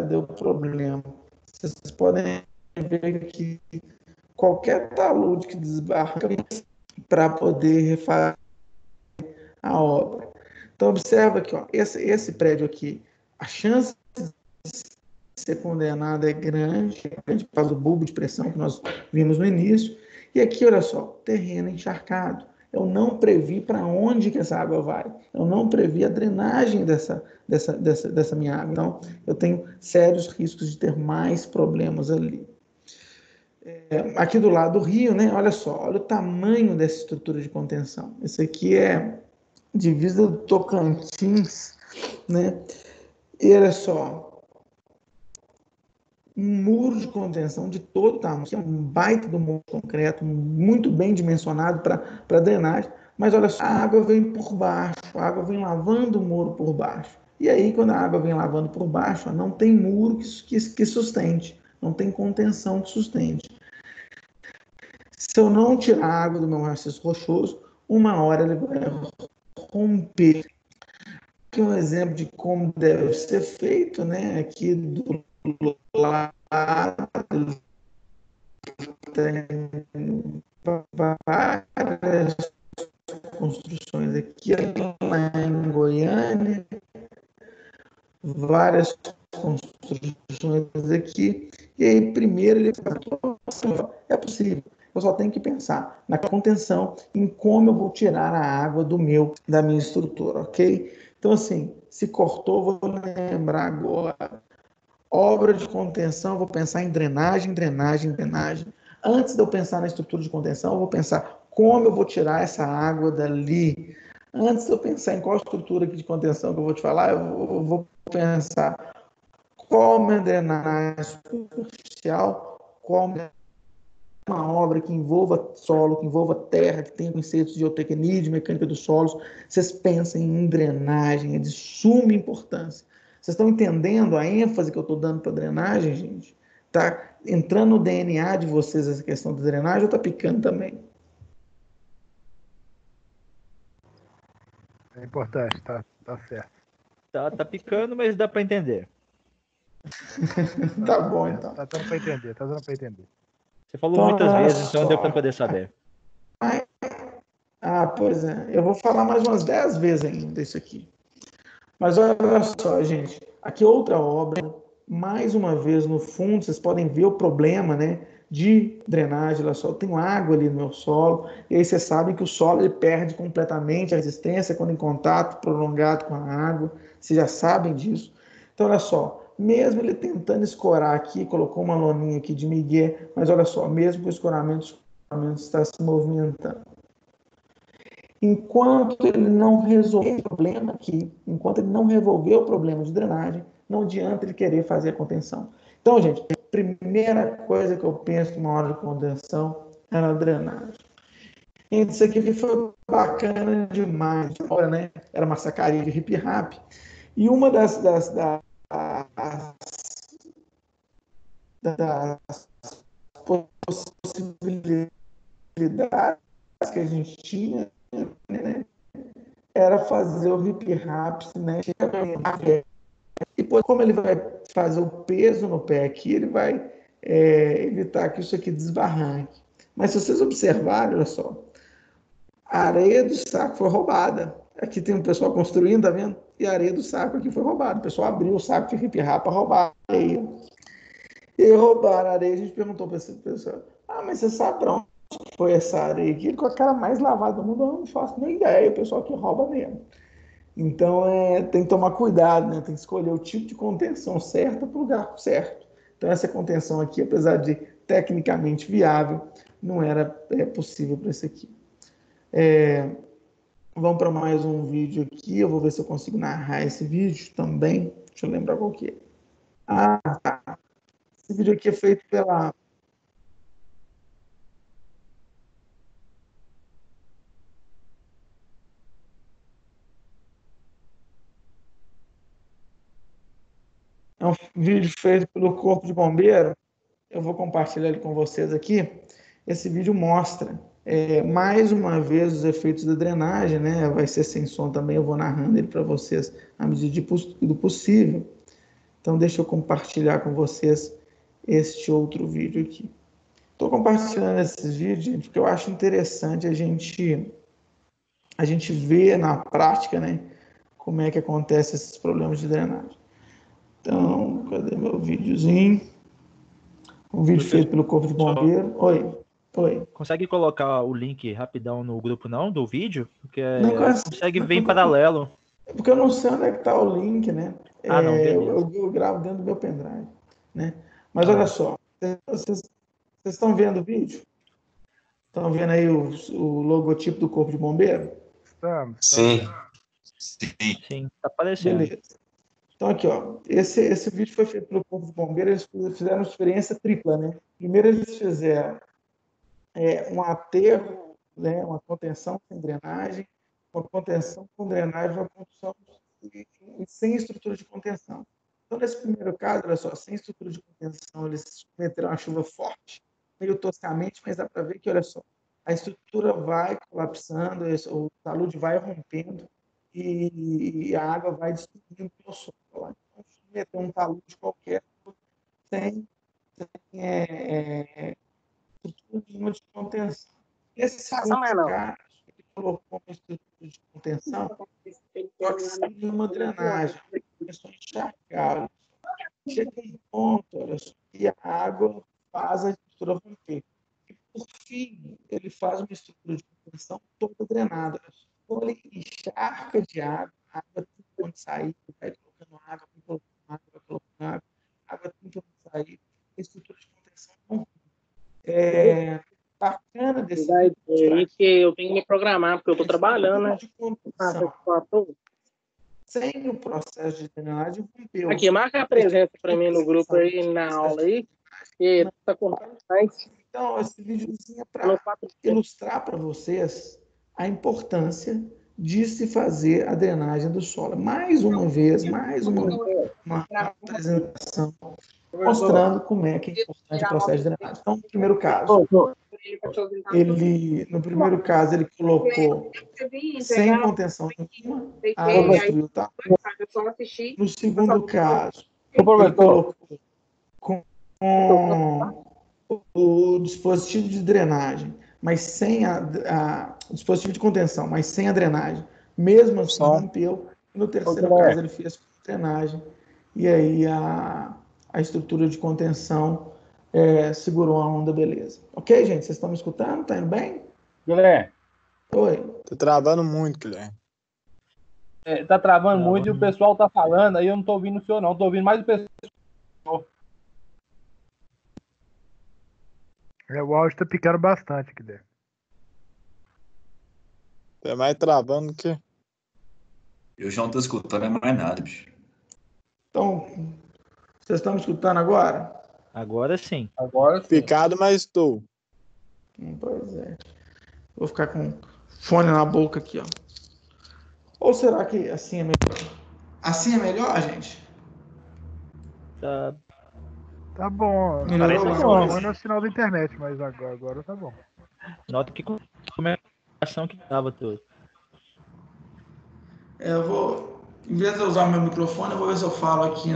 deu problema. Vocês podem ver que qualquer talude que desbarranca para poder refazer a obra. Então, observa aqui, ó, esse prédio aqui, a chance ser condenada é grande, por causa do bulbo de pressão que nós vimos no início. E aqui, olha só, terreno encharcado. Eu não previ para onde que essa água vai. Eu não previ a drenagem dessa minha água. Então, eu tenho sérios riscos de ter mais problemas ali. Aqui do lado do rio, né? Olha só, olha o tamanho dessa estrutura de contenção. Esse aqui é divisa do Tocantins, né? E olha só, um muro de contenção de todo tamanho, que é um baita do muro de concreto, muito bem dimensionado para drenagem, mas olha só, a água vem por baixo, a água vem lavando o muro por baixo. E aí, quando a água vem lavando por baixo, não tem muro que sustente, não tem contenção que sustente. Se eu não tirar a água do meu maciço rochoso, uma hora ele vai romper. Aqui é um exemplo de como deve ser feito, né? Aqui do lado tem várias construções aqui lá em Goiânia, várias construções aqui, e aí primeiro ele é possível. Eu só tenho que pensar na contenção, em como eu vou tirar a água da minha estrutura, ok? Então, assim, se cortou, vou lembrar agora. Obra de contenção, vou pensar em drenagem. Antes de eu pensar na estrutura de contenção, eu vou pensar como eu vou tirar essa água dali. Antes de eu pensar em qual estrutura de contenção que eu vou te falar, eu vou pensar qual é a drenagem superficial, qual é uma obra que envolva solo, que envolva terra, que tenha conceitos de geotecnia, de mecânica dos solos. Vocês pensem em drenagem, é de suma importância. Vocês estão entendendo a ênfase que eu estou dando para a drenagem, gente? Está entrando no DNA de vocês essa questão da drenagem ou está picando também? É importante, tá certo. Tá picando, mas dá para entender. Tá bom, então. Tá dando para entender, Você falou muitas vezes, então deu para poder saber. Pois é. Eu vou falar mais umas 10 vezes ainda isso aqui. Mas olha só, gente. Aqui outra obra. Mais uma vez, no fundo, vocês podem ver o problema, né, de drenagem. Olha só, eu tenho água ali no meu solo. E aí vocês sabem que o solo ele perde completamente a resistência quando em contato prolongado com a água. Vocês já sabem disso. Então, olha só. Mesmo ele tentando escorar aqui, colocou uma loninha aqui de migué, mas olha só, mesmo com o escoramento está se movimentando. Enquanto ele não resolver o problema aqui, enquanto ele não resolver o problema de drenagem, não adianta ele querer fazer a contenção. Então, gente, a primeira coisa que eu penso numa hora de contenção é na drenagem. Isso aqui foi bacana demais. Agora, né? Era uma sacaria de hip-hop. E uma das possibilidades que a gente tinha, né, era fazer o hip rap, né? E como ele vai fazer o peso no pé aqui, ele vai evitar que isso aqui desbarranque. Mas se vocês observarem, olha só, a areia do saco foi roubada. Aqui tem um pessoal construindo, tá vendo? E a areia do saco aqui foi roubada. O pessoal abriu o saco de hip rap para roubar a areia. E roubaram a areia. A gente perguntou para esse pessoal: mas você sabe para onde foi essa areia aqui? Com a cara mais lavada do mundo, eu não faço nem ideia. O pessoal que rouba mesmo. Então, tem que tomar cuidado, né? Tem que escolher o tipo de contenção certa para o lugar certo. Então, essa contenção aqui, apesar de tecnicamente viável, não era possível para esse aqui. Vamos para mais um vídeo aqui. Eu vou ver se eu consigo narrar esse vídeo também. Deixa eu lembrar qual que é. Tá. Esse vídeo aqui é feito pela... É um vídeo feito pelo Corpo de Bombeiro. Eu vou compartilhar ele com vocês aqui. Esse vídeo mostra, mais uma vez, os efeitos da drenagem, né? Vai ser sem som também, eu vou narrando ele para vocês à medida do possível. Então, deixa eu compartilhar com vocês este outro vídeo aqui. Estou compartilhando esses vídeos, gente, porque eu acho interessante a gente ver na prática, né, como é que acontece esses problemas de drenagem. Então, cadê meu videozinho? Um vídeo feito pelo Corpo de Bombeiro. Oi. Consegue colocar o link rapidão no grupo, não, do vídeo? Porque Não consegue ver em paralelo. É porque eu não sei onde é que está o link, né? Não, beleza. Eu gravo dentro do meu pendrive, né? Mas olha só, vocês estão vendo o vídeo? Estão vendo aí o logotipo do Corpo de Bombeiro? Estamos. Sim. Sim, tá aparecendo. Beleza. Então aqui, ó, esse vídeo foi feito pelo Corpo de Bombeiro, eles fizeram uma experiência tripla, né? Primeiro eles fizeram um aterro, né? Uma contenção sem drenagem, uma contenção com drenagem, uma construção sem estrutura de contenção. Então, nesse primeiro caso, olha só, sem estrutura de contenção, eles meteram uma chuva forte, meio toscamente, mas dá para ver que, olha só, a estrutura vai colapsando, o talude vai rompendo e a água vai destruindo o solo. Então, meter um talude qualquer sem estrutura nenhuma de contenção. Esse segundo caso, ele colocou uma estrutura de contenção, só que sem uma drenagem, começou a encharcar. Chega um ponto, olha só, e a água faz a estrutura romper. E, por fim, ele faz uma estrutura de contenção toda drenada. Então, ele encharca de água, a água tem onde sair, vai colocando água, vai colocando água, vai colocando água, a água tem onde sair, a estrutura de contenção não bacana desse daí que eu tenho que me programar, porque eu estou trabalhando, né? Sem o processo de drenagem, rompeu. Aqui, marca a presença para mim no grupo aí, na aula aí, que tá cortando mais. Então, esse videozinho é para ilustrar para vocês a importância de se fazer a drenagem do solo. Mais uma vez, mais uma apresentação mostrando como é que é importante o processo de drenagem. Então, no primeiro caso, no primeiro caso, ele colocou sem contenção nenhuma, a água destruiu, tá? No segundo caso, ele colocou com o dispositivo de drenagem, mas sem o dispositivo de contenção, mas sem a drenagem. Mesmo assim, rompeu. No terceiro caso, ele fez com drenagem. E aí a estrutura de contenção segurou a onda, beleza. Ok, gente? Vocês estão me escutando? Tá indo bem? Guilherme. Oi. Tá travando muito, Guilherme. Tá travando muito e o pessoal tá falando, aí eu não tô ouvindo o senhor, não. Tô ouvindo mais o pessoal. O áudio tá picando bastante, Guilherme. É mais travando que... Eu já não tô escutando mais nada, bicho. Então, vocês estão me escutando agora? Agora sim. Agora sim. Picado, mas estou. Pois é. Vou ficar com fone na boca aqui, ó. Ou será que assim é melhor? Assim é melhor, gente? Tá bom. Não é o sinal da internet, mas agora tá bom. Nota que comunicação que tava tudo. Eu vou, em vez de eu usar o meu microfone, eu vou ver se eu falo aqui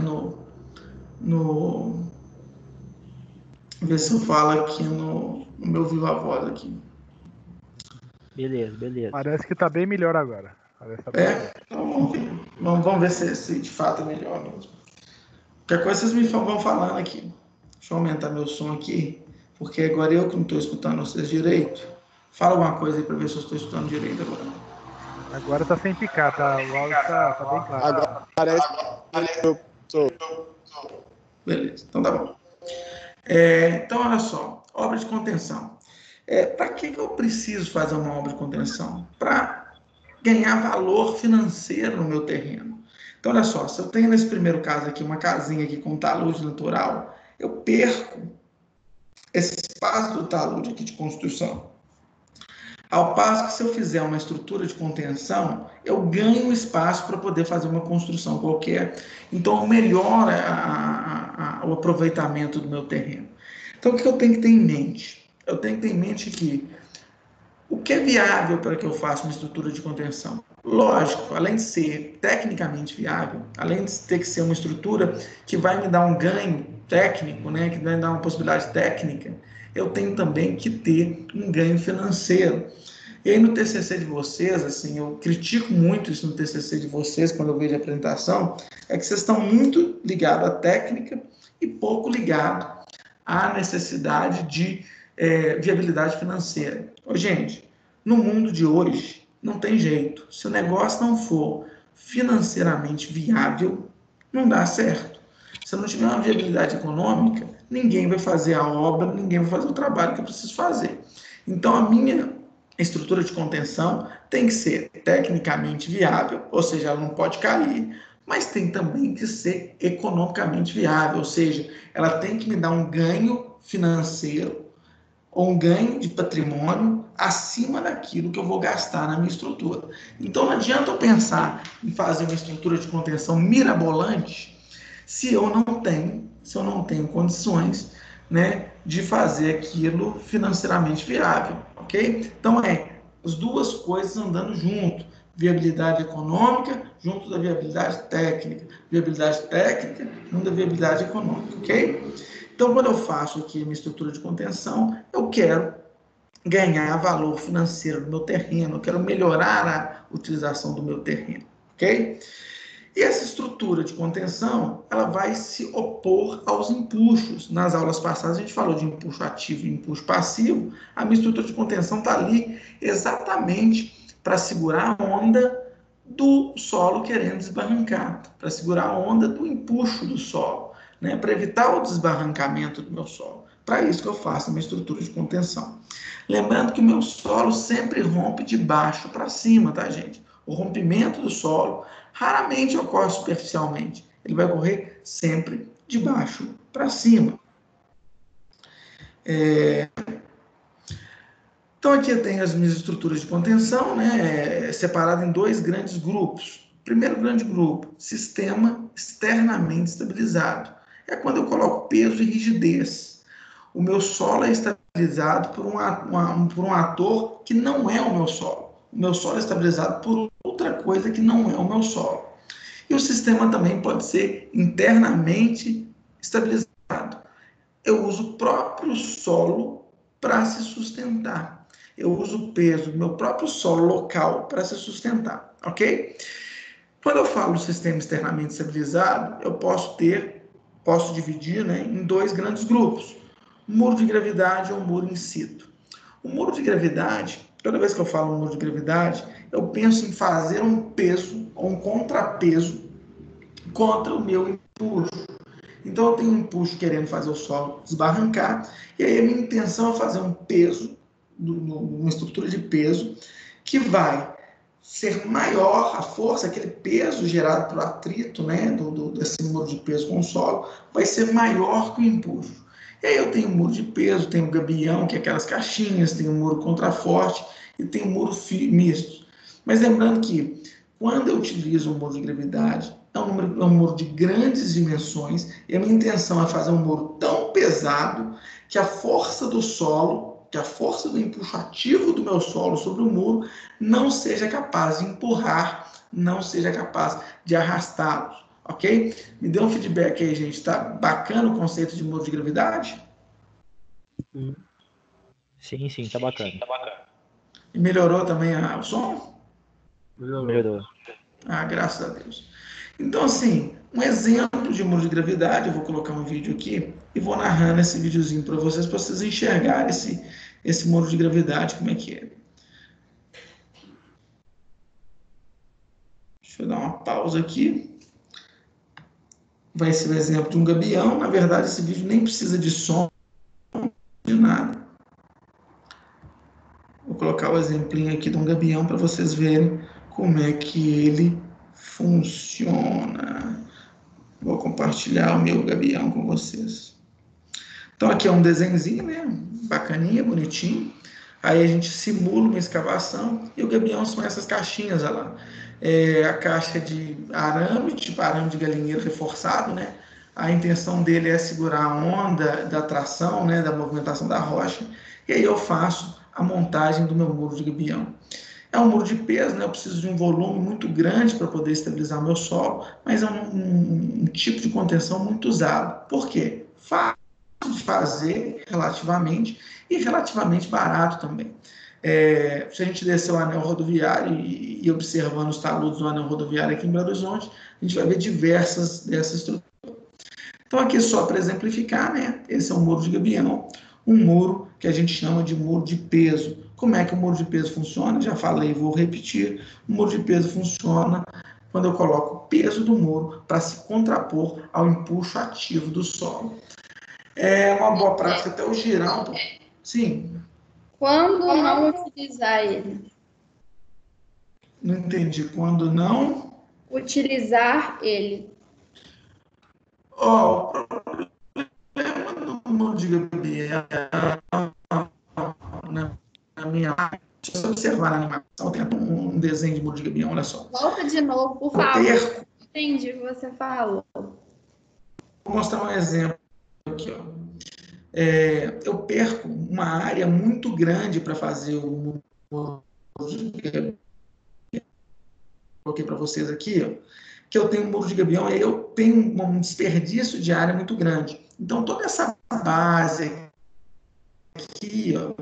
ver se eu falo aqui no meu Viva Voz aqui. Beleza. Parece que tá bem melhor agora. Então vamos ver se de fato é melhor mesmo. Qualquer coisa vocês me vão falando aqui. Deixa eu aumentar meu som aqui, porque agora eu que não estou escutando vocês direito. Fala alguma coisa aí para ver se eu estou escutando direito agora. Agora tá sem picar, tá? O áudio tá bem claro. Agora parece. Beleza, então tá bom. Então, olha só, obra de contenção. Para que eu preciso fazer uma obra de contenção? Para ganhar valor financeiro no meu terreno. Então, olha só, se eu tenho nesse primeiro caso aqui uma casinha aqui com talude natural, eu perco esse espaço do talude aqui de construção. Ao passo que se eu fizer uma estrutura de contenção, eu ganho espaço para poder fazer uma construção qualquer. Então, melhora o aproveitamento do meu terreno. Então, o que eu tenho que ter em mente? Eu tenho que ter em mente que o que é viável para que eu faça uma estrutura de contenção? Lógico, além de ser tecnicamente viável, além de ter que ser uma estrutura que vai me dar um ganho técnico, né, que vai me dar uma possibilidade técnica, eu tenho também que ter um ganho financeiro. E aí no TCC de vocês, assim, eu critico muito isso no TCC de vocês, quando eu vejo a apresentação, é que vocês estão muito ligados à técnica e pouco ligados à necessidade de viabilidade financeira. Ô, gente, no mundo de hoje, não tem jeito. Se o negócio não for financeiramente viável, não dá certo. Se não tiver uma viabilidade econômica, ninguém vai fazer a obra, ninguém vai fazer o trabalho que eu preciso fazer. Então, a minha estrutura de contenção tem que ser tecnicamente viável, ou seja, ela não pode cair, mas tem também que ser economicamente viável, ou seja, ela tem que me dar um ganho financeiro ou um ganho de patrimônio acima daquilo que eu vou gastar na minha estrutura. Então, não adianta eu pensar em fazer uma estrutura de contenção mirabolante se eu não tenho condições, né, de fazer aquilo financeiramente viável, ok? Então, as duas coisas andando junto. Viabilidade econômica junto da viabilidade técnica. Viabilidade técnica junto da viabilidade econômica, ok? Então, quando eu faço aqui a minha estrutura de contenção, eu quero ganhar valor financeiro do meu terreno, eu quero melhorar a utilização do meu terreno, ok? E essa estrutura de contenção, ela vai se opor aos empuxos. Nas aulas passadas a gente falou de empuxo ativo e empuxo passivo. A minha estrutura de contenção está ali exatamente para segurar a onda do solo querendo desbarrancar, para segurar a onda do empuxo do solo, né? Para evitar o desbarrancamento do meu solo. Para isso que eu faço a minha estrutura de contenção. Lembrando que o meu solo sempre rompe de baixo para cima, tá, gente? O rompimento do solo raramente ocorre superficialmente. Ele vai ocorrer sempre de baixo para cima. Então, aqui eu tenho as minhas estruturas de contenção, né, separado em dois grandes grupos. Primeiro grande grupo, sistema externamente estabilizado. É quando eu coloco peso e rigidez. O meu solo é estabilizado por um ator que não é o meu solo. O meu solo é estabilizado por outra coisa que não é o meu solo. E o sistema também pode ser internamente estabilizado. Eu uso o próprio solo para se sustentar. Eu uso o peso do meu próprio solo local para se sustentar, ok? Quando eu falo sistema externamente estabilizado, eu posso dividir, né, em dois grandes grupos. Muro de gravidade ou muro in situ. O muro de gravidade, toda vez que eu falo muro de gravidade, eu penso em fazer um peso ou um contrapeso contra o meu empuxo. Então, eu tenho um empuxo querendo fazer o solo desbarrancar, e aí a minha intenção é fazer um peso, uma estrutura de peso, que vai ser maior, a força, aquele peso gerado pelo atrito, né, desse muro de peso com o solo, vai ser maior que o empuxo. E aí eu tenho muro de peso, tenho gabião, que é aquelas caixinhas, tenho muro contraforte e tenho muro misto. Mas lembrando que, quando eu utilizo um muro de gravidade, é um muro de grandes dimensões, e a minha intenção é fazer um muro tão pesado que a força do solo, que a força do empuxo ativo do meu solo sobre o muro, não seja capaz de empurrar, não seja capaz de arrastá-los, ok? Me dê um feedback aí, gente. Tá bacana o conceito de muro de gravidade? Sim, tá bacana. E melhorou também o som? Melhorou. Ah, graças a Deus. Então, assim, um exemplo de muro de gravidade, eu vou colocar um vídeo aqui e vou narrando esse videozinho para vocês enxergarem esse muro de gravidade, como é que é. Deixa eu dar uma pausa aqui. Vai ser o exemplo de um gabião. Na verdade, esse vídeo nem precisa de som, de nada. Vou colocar o exemplinho aqui de um gabião para vocês verem como é que ele funciona. Vou compartilhar o meu gabião com vocês. Então, aqui é um desenhozinho, né? Bacaninha, bonitinho. Aí a gente simula uma escavação e o gabião são essas caixinhas, olha lá. A caixa de arame, tipo arame de galinheiro reforçado, né? A intenção dele é segurar a onda da tração, né? Da movimentação da rocha. E aí eu faço a montagem do meu muro de gabião. É um muro de peso, né? Eu preciso de um volume muito grande para poder estabilizar meu solo, mas é um tipo de contenção muito usado. Por quê? Fácil de fazer relativamente e relativamente barato também. Se a gente descer o anel rodoviário e observando os taludes do anel rodoviário aqui em Belo Horizonte, a gente vai ver diversas dessas estruturas. Então, aqui só para exemplificar, né? Esse é um muro de gabião, um muro que a gente chama de muro de peso. Como é que o muro de peso funciona? Já falei, vou repetir. O muro de peso funciona quando eu coloco o peso do muro para se contrapor ao empuxo ativo do solo. É uma boa prática até o Giraldo. Sim. Quando não utilizar ele? Não entendi. Quando não utilizar ele. O problema do muro de gabião na minha deixa eu observar a animação, tem um desenho de muro de gabião, olha só. Volta de novo, por favor. Entendi o que você falou. Vou mostrar um exemplo aqui, ó. Eu perco uma área muito grande para fazer o muro de gabião. Coloquei para vocês aqui, ó, que eu tenho um muro de gabião e eu tenho um desperdício de área muito grande. Então, toda essa base aqui, ó,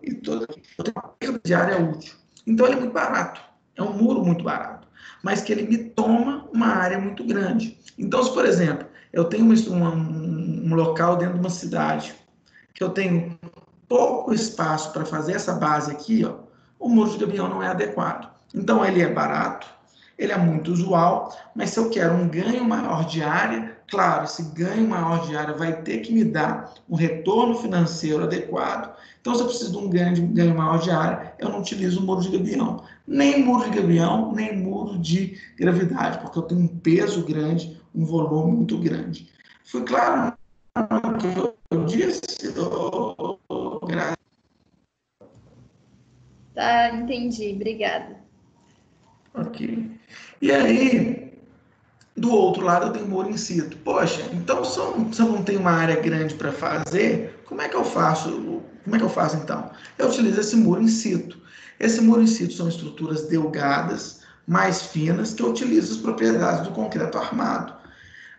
e toda aqui, eu tenho uma perda de área útil. Então, ele é muito barato. É um muro muito barato, mas que ele me toma uma área muito grande. Então, se, por exemplo, eu tenho um local dentro de uma cidade que eu tenho pouco espaço para fazer essa base aqui, ó, o muro de gabião não é adequado. Então, ele é barato, ele é muito usual, mas se eu quero um ganho maior de área, claro, esse ganho maior de área vai ter que me dar um retorno financeiro adequado. Então, se eu preciso de um ganho maior de área, eu não utilizo o muro de gabião. Nem muro de gabião, nem muro de gravidade, porque eu tenho um peso grande, um volume muito grande. Foi claro o que eu disse? Tá, entendi. Obrigada. Ok. E aí, do outro lado, eu tenho muro in situ. Poxa, então se eu não tenho uma área grande para fazer, como é que eu faço? Como é que eu faço então? Eu utilizo esse muro in situ. Esse muro in situ são estruturas delgadas, mais finas, que eu utilizo as propriedades do concreto armado.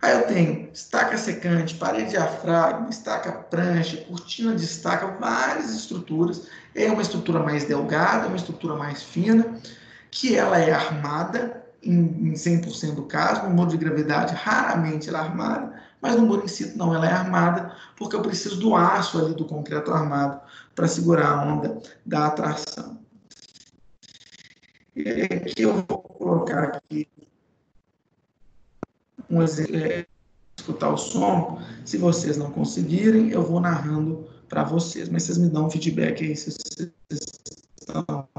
Aí eu tenho estaca secante, parede diafragma, estaca prancha, cortina de estaca, várias estruturas. É uma estrutura mais delgada, uma estrutura mais fina, que ela é armada, em 100% do caso. No muro de gravidade, raramente ela é armada, mas no muro in situ não, ela é armada, porque eu preciso do aço ali do concreto armado para segurar a onda da atração. E aqui eu vou colocar aqui um exemplo, escutar o som. Se vocês não conseguirem, eu vou narrando para vocês, mas vocês me dão um feedback aí se vocês estão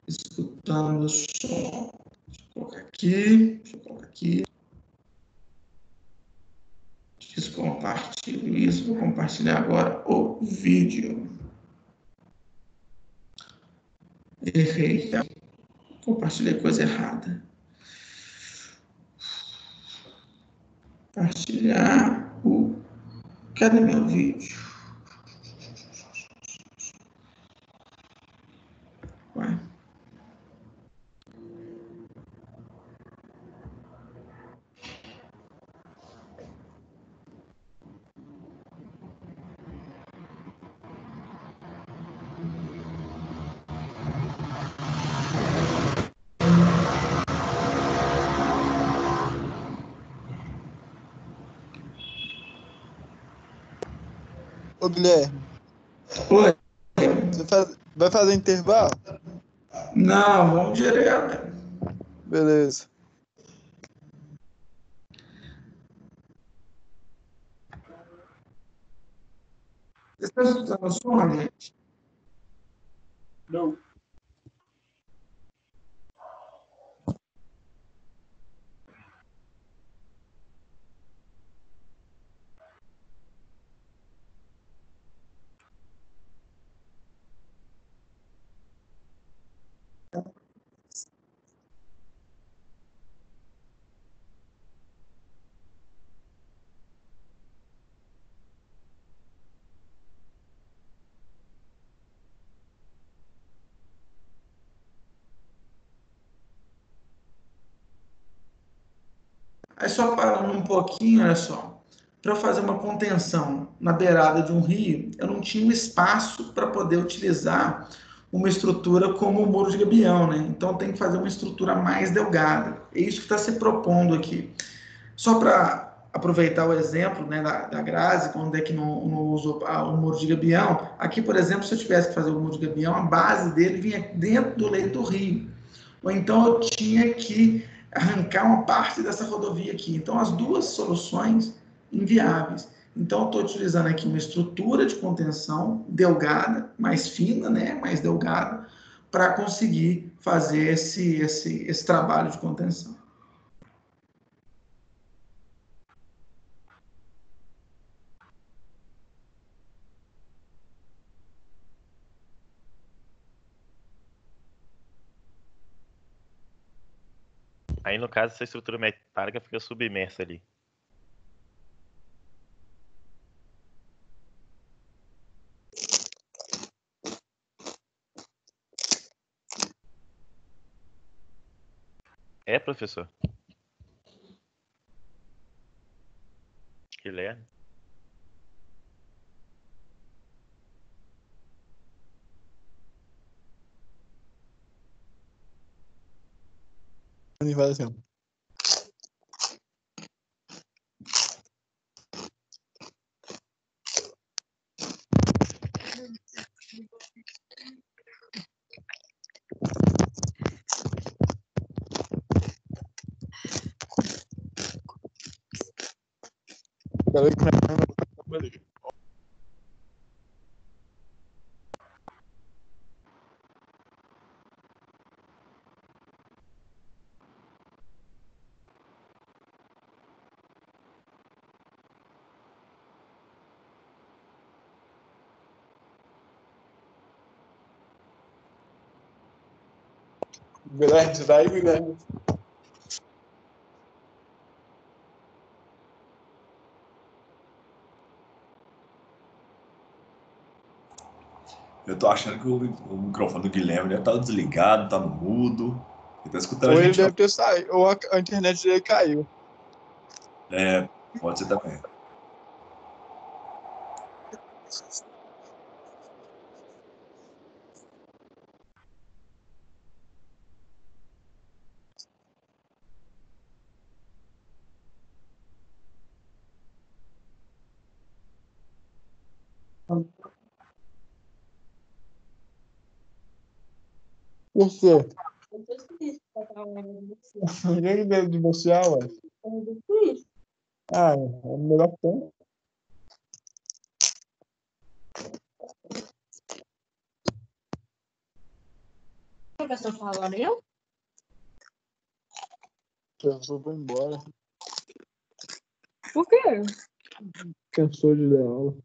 escutando o som. Deixa eu colocar aqui. Descompartilho isso, vou compartilhar agora o vídeo. Errei, compartilhei coisa errada. Compartilhar o... Cadê meu vídeo? Ué. Ô, Guilherme. Oi. Você vai fazer intervalo? Não, vamos direto. Beleza. Vocês estão escutando o som, gente? Não. Aí só parando um pouquinho, olha só. para fazer uma contenção na beirada de um rio, eu não tinha um espaço para poder utilizar uma estrutura como o muro de gabião, né? Então tem que fazer uma estrutura mais delgada. É isso que está se propondo aqui. Só para aproveitar o exemplo, né, da Grazi, quando é que não usou o muro de gabião, aqui, por exemplo, se eu tivesse que fazer o muro de gabião, a base dele vinha dentro do leito do rio. Ou então eu tinha que arrancar uma parte dessa rodovia aqui. Então, as duas soluções inviáveis. Então, eu estou utilizando aqui uma estrutura de contenção delgada, mais fina, né, mais delgada, para conseguir fazer esse trabalho de contenção. Aí, no caso, essa estrutura metálica fica submersa ali. É, professor? Guilherme? Vai assim. Peraí que minha... Guilherme, você tá aí, Guilherme? Eu tô achando que o microfone do Guilherme deve estar desligado, tá no mudo. Ele tá escutando Ou a ele gente. deve ter saído, ou a internet dele caiu. É, pode ser também. Por quê? Ninguém deve divorciar, ué. Ah, é melhor que tem. O professor falando eu? O professor foi embora. Por quê? Cansou de dar aula.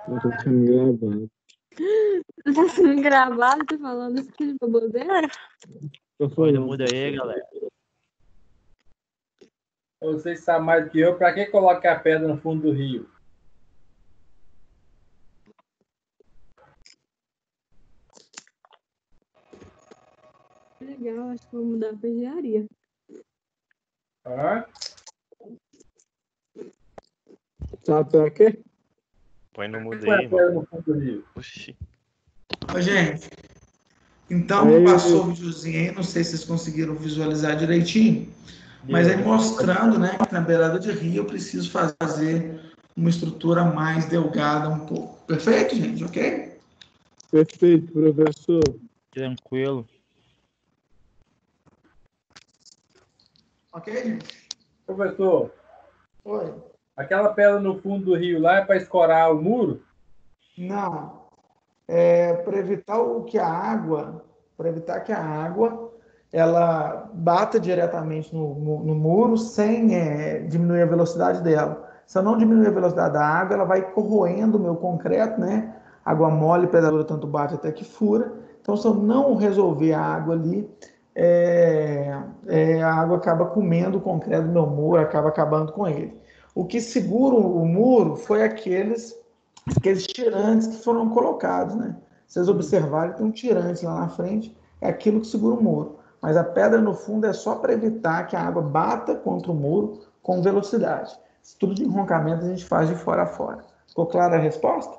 Eu tô sendo gravado. Tá sendo gravado, tá falando isso aqui de bobeira? Olha, muda aí, galera. Vocês sabem mais do que eu. Pra que colocar a pedra no fundo do rio? Legal, acho que vou mudar pra engenharia. Hã? Sabe pra quê? Põe no mudo Põe a aí, pedra irmão. no fundo do rio. Oxi. Ô, gente, então Aí, passou o videozinho aí, não sei se vocês conseguiram visualizar direitinho, mas aí mostrando, né, que na beirada de rio eu preciso fazer uma estrutura mais delgada um pouco. Perfeito, gente? Ok? Perfeito, professor. Tranquilo. Ok, gente? Professor, Oi. aquela pedra no fundo do rio lá é para escorar o muro? Não. Para evitar que a água ela bata diretamente no muro sem diminuir a velocidade dela. Se eu não diminuir a velocidade da água, ela vai corroendo o meu concreto, né? Água mole, pedradura, tanto bate até que fura. Então, se eu não resolver a água ali, a água acaba comendo o concreto do meu muro, acaba acabando com ele. O que segura o muro foi aqueles tirantes que foram colocados, né? Vocês observarem, tem um tirante lá na frente, é aquilo que segura o muro. Mas a pedra no fundo é só para evitar que a água bata contra o muro com velocidade. Estudo de enroncamento a gente faz de fora a fora. Ficou clara a resposta?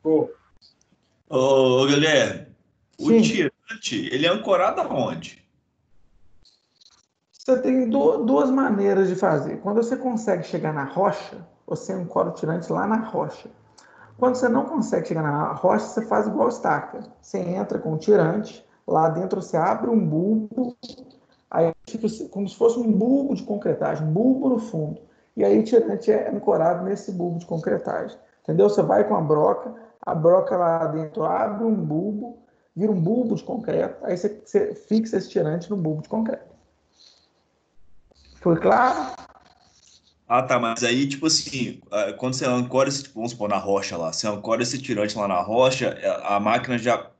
Ô, Guilherme, o Sim. tirante, ele é ancorado aonde? Você tem duas maneiras de fazer. Quando você consegue chegar na rocha, você ancora o tirante lá na rocha. Quando você não consegue chegar na rocha, você faz igual estaca. Você entra com o tirante, lá dentro você abre um bulbo, aí fica como se fosse um bulbo de concretagem, um bulbo no fundo. E aí o tirante é ancorado nesse bulbo de concretagem. Entendeu? Você vai com a broca lá dentro abre um bulbo, vira um bulbo de concreto, aí você fixa esse tirante no bulbo de concreto. Foi claro? Ah, tá, mas aí, tipo assim, quando você ancora esse, vamos supor, na rocha lá, você ancora esse tirante lá na rocha, a máquina já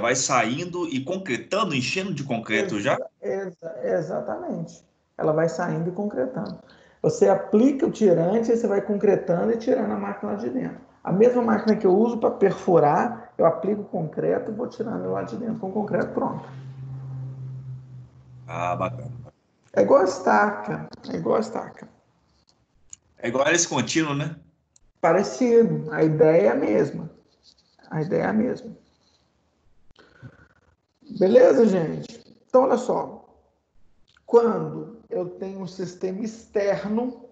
vai saindo e concretando, enchendo de concreto já? Exatamente. Ela vai saindo e concretando. Você aplica o tirante, aí você vai concretando e tirando a máquina lá de dentro. A mesma máquina que eu uso para perfurar, eu aplico o concreto e vou tirando lá de dentro com o concreto pronto. Ah, bacana. É igual a estaca. É igual a estaca. É igual esse contínuo, né? Parecido. A ideia é a mesma. A ideia é a mesma. Beleza, gente? Então, olha só. Quando eu tenho um sistema externo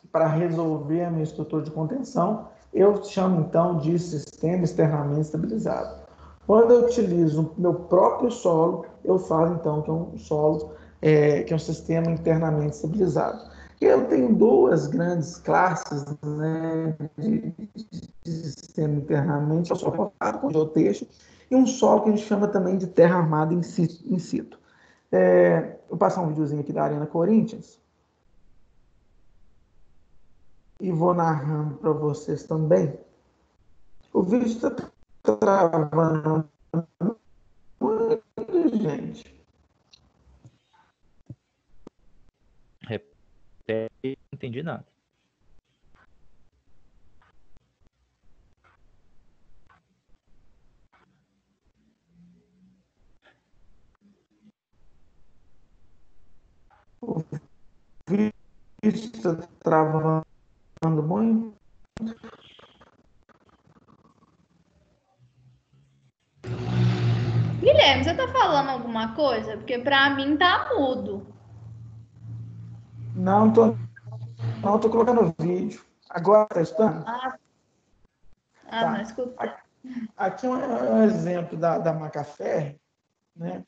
para resolver a minha estrutura de contenção, eu chamo, então, de sistema externamente estabilizado. Quando eu utilizo o meu próprio solo, eu falo, então, que é um solo, que é um sistema internamente estabilizado. E eu tenho duas grandes classes, né, de sistema internamente, o solo rotado com geotexto, e um solo que a gente chama também de terra armada in situ. Vou passar um videozinho aqui da Arena Corinthians e vou narrando para vocês também. O vídeo está travando muito, gente. Repete, não entendi nada. O vídeo está travando muito. Guilherme, você tá falando alguma coisa? Porque pra mim tá mudo. Não tô colocando o vídeo. Agora está estando? Tá. Não escutei. Aqui é um exemplo da Macafé, né?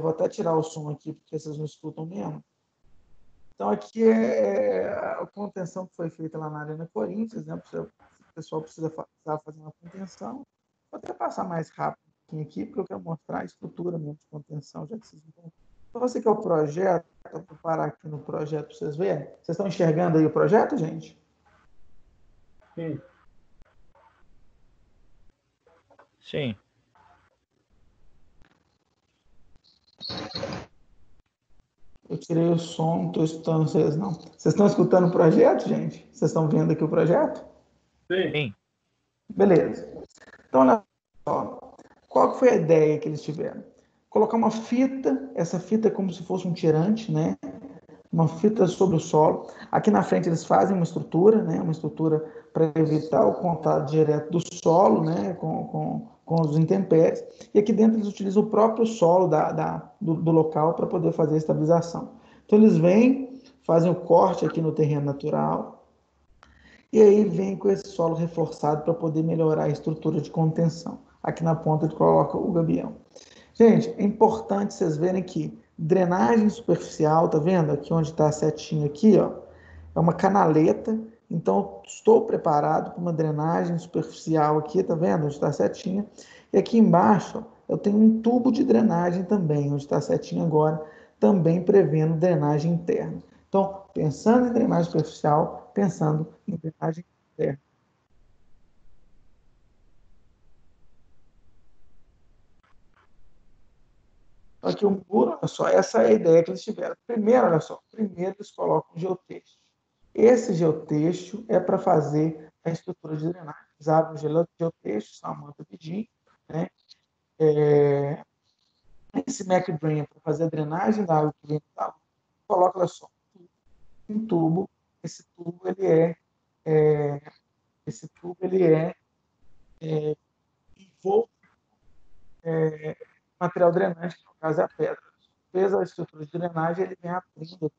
Vou até tirar o som aqui, porque vocês não escutam mesmo. Então, aqui é a contenção que foi feita lá na Arena Corinthians, né? O pessoal precisa fazer uma contenção. Vou até passar mais rápido aqui, porque eu quero mostrar a estrutura mesmo de contenção, já que vocês não. Então, você quer o projeto, eu vou parar aqui no projeto para vocês verem. Vocês estão enxergando aí o projeto, gente? Sim. Sim. Eu tirei o som, não estou escutando vocês, não. Vocês estão escutando o projeto, gente? Vocês estão vendo aqui o projeto? Sim. Beleza. Então, olha só. Qual que foi a ideia que eles tiveram? Colocar uma fita, essa fita é como se fosse um tirante, né? Uma fita sobre o solo. Aqui na frente eles fazem uma estrutura, né? Uma estrutura para evitar o contato direto do solo, né? Com os intempéries. E aqui dentro eles utilizam o próprio solo do local para poder fazer a estabilização. Então eles vêm, fazem o corte aqui no terreno natural, e aí vem com esse solo reforçado para poder melhorar a estrutura de contenção. Aqui na ponta ele coloca o gabião. Gente, é importante vocês verem que drenagem superficial, tá vendo? Aqui onde está a setinha aqui, ó, é uma canaleta. Então, estou preparado para uma drenagem superficial aqui, tá vendo? Onde está a setinha. E aqui embaixo, ó, eu tenho um tubo de drenagem também, onde está a setinha agora, também prevendo drenagem interna. Então, pensando em drenagem superficial, pensando em drenagem interna. Aqui o muro, olha só, essa é a ideia que eles tiveram. Primeiro, olha só, primeiro eles colocam o geotexto. Esse geotexto é para fazer a estrutura de drenagem. Eles abrem o geotexto, são uma manta de né? esse Mac Drain para fazer a drenagem da água que vem do talão, coloca, olha só, um tubo. Esse tubo ele é envolto material drenante, que no caso é a pedra. Fez a estrutura de drenagem, ele vem abrindo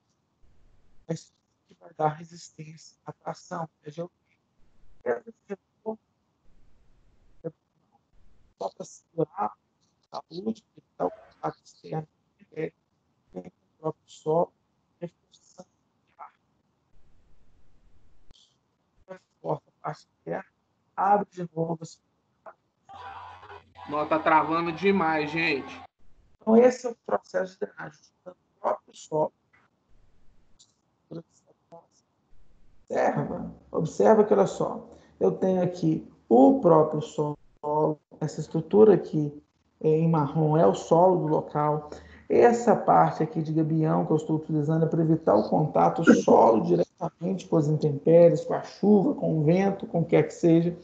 a estrutura que vai dar resistência à tração. Só para segurar a saúde, evitar o contato externo vem com o próprio solo, reforçando a ar. Reforça a parte interna, abre de novo. Não, tá travando demais, gente. Então, esse é o processo de drenagem do próprio solo. Observa que, olha só, eu tenho aqui o próprio solo, essa estrutura aqui em marrom é o solo do local. Essa parte aqui de gabião que eu estou utilizando é para evitar o contato solo diretamente com as intempéries, com a chuva, com o vento, com o que quer que seja.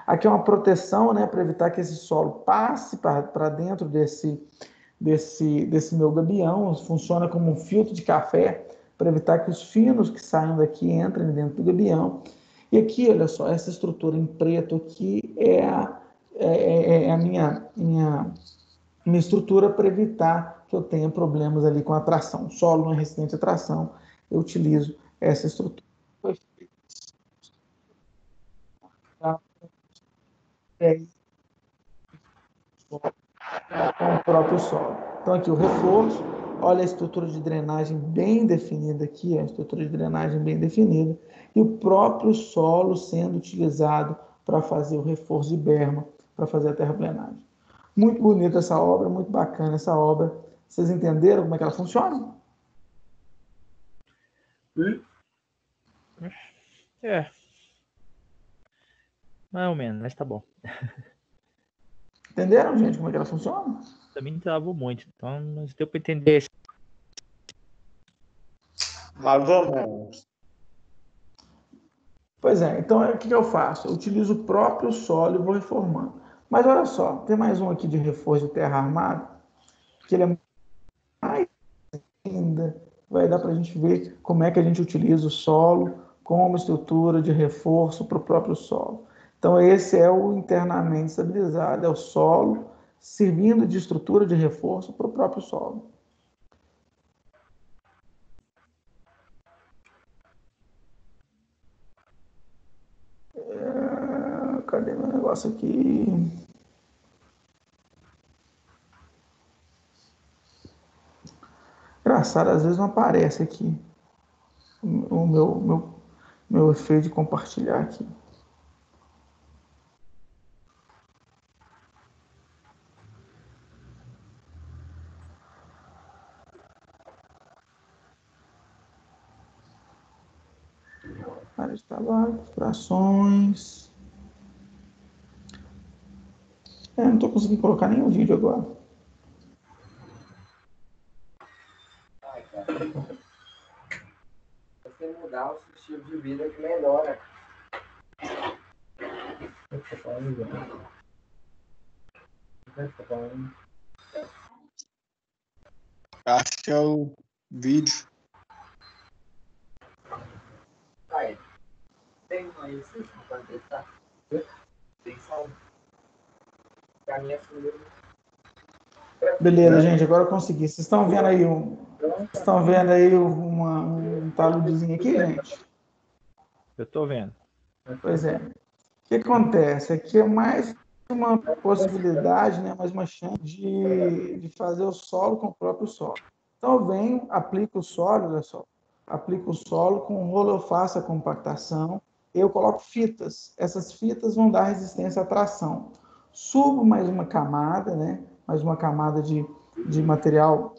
Aqui é uma proteção, né, para evitar que esse solo passe para dentro desse meu gabião. Funciona como um filtro de café para evitar que os finos que saiam daqui entrem dentro do gabião. E aqui, olha só, essa estrutura em preto aqui é a minha estrutura para evitar que eu tenha problemas ali com a tração. O solo não é resistente à tração, eu utilizo essa estrutura. Com o próprio solo. Então aqui o reforço, olha a estrutura de drenagem bem definida aqui, a estrutura de drenagem bem definida, e o próprio solo sendo utilizado para fazer o reforço de berma, para fazer a terraplenagem. Muito bonita essa obra, muito bacana essa obra. Vocês entenderam como é que ela funciona? Mais ou menos, mas tá bom. Entenderam, gente, como é que ela funciona? Também travou muito, então mas deu para entender. Mais ou menos. Pois é, então o que eu faço? Eu utilizo o próprio solo e vou reformando. Mas olha só, tem mais um aqui de reforço de terra armada, que ele é mais ainda, vai dar para a gente ver como é que a gente utiliza o solo como estrutura de reforço para o próprio solo. Então esse é o internamente estabilizado, é o solo servindo de estrutura de reforço para o próprio solo. Cadê meu negócio aqui? Engraçado, às vezes não aparece aqui o meu efeito de compartilhar aqui. Área de trabalho, frações. Não estou conseguindo colocar nenhum vídeo agora. Você mudar o seu estilo de vida que melhora. Acho que é o vídeo. Tem uma isso para testar? Tem só para minha filha. Beleza, gente, agora eu consegui. Vocês estão vendo aí um taludezinho aqui, gente? Eu tô vendo. Pois é. O que acontece? Aqui é mais uma possibilidade, né, mais uma chance de fazer o solo com o próprio solo. Então eu venho, aplico o solo, olha só, aplico o solo com um rolo, eu faço a compactação, eu coloco fitas. Essas fitas vão dar resistência à tração. Subo mais uma camada, né, mais uma camada de material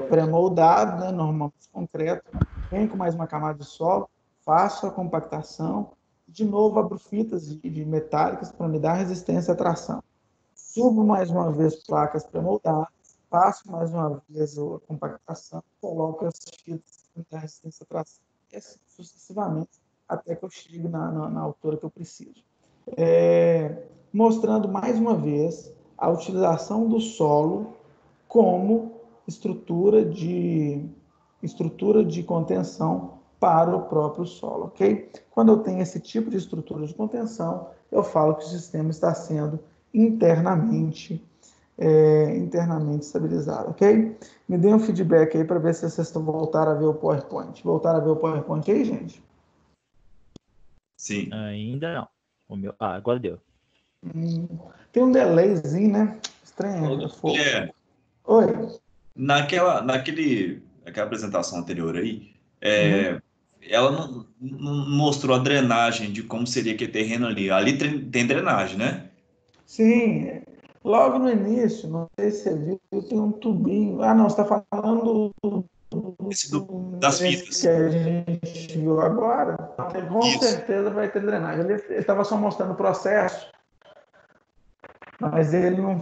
pré-moldado, né, normalmente concreto. Venho com mais uma camada de solo, faço a compactação, de novo abro fitas de metálicas para me dar resistência à tração. Subo mais uma vez placas pré-moldadas, faço mais uma vez a compactação, coloco as fitas para me dar resistência à tração. E assim sucessivamente, até que eu chegue na altura que eu preciso. Mostrando mais uma vez a utilização do solo como estrutura de contenção para o próprio solo, ok? Quando eu tenho esse tipo de estrutura de contenção, eu falo que o sistema está sendo internamente estabilizado, ok? Me dê um feedback aí para ver se vocês voltaram a ver o PowerPoint. Voltaram a ver o PowerPoint aí, gente? Sim. Ainda não. Agora deu. Tem um delayzinho, né? Estranho. Oi? Naquela apresentação anterior aí, ela não mostrou a drenagem de como seria aquele terreno ali. Ali tem drenagem, né? Sim. Logo no início, não sei se você viu, tem um tubinho. Ah, não, você está falando das fitas que a gente viu agora. Com certeza vai ter drenagem. Ele estava só mostrando o processo, mas ele não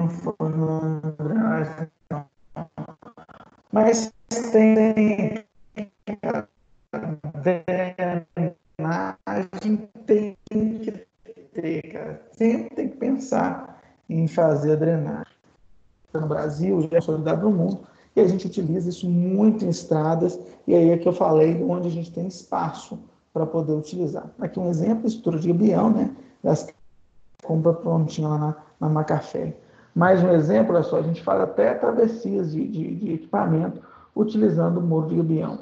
foi na drenagem. Não. Mas tem drenagem, tem que ter, cara. Sempre tem que pensar em fazer a drenagem. No Brasil, já é consolidado no mundo, e a gente utiliza isso muito em estradas, e aí é que eu falei onde a gente tem espaço para poder utilizar. Aqui um exemplo, estrutura de gabião, né? Das compra prontinha lá na Macafé. Mais um exemplo, olha só, a gente faz até travessias de equipamento utilizando o muro de gabião.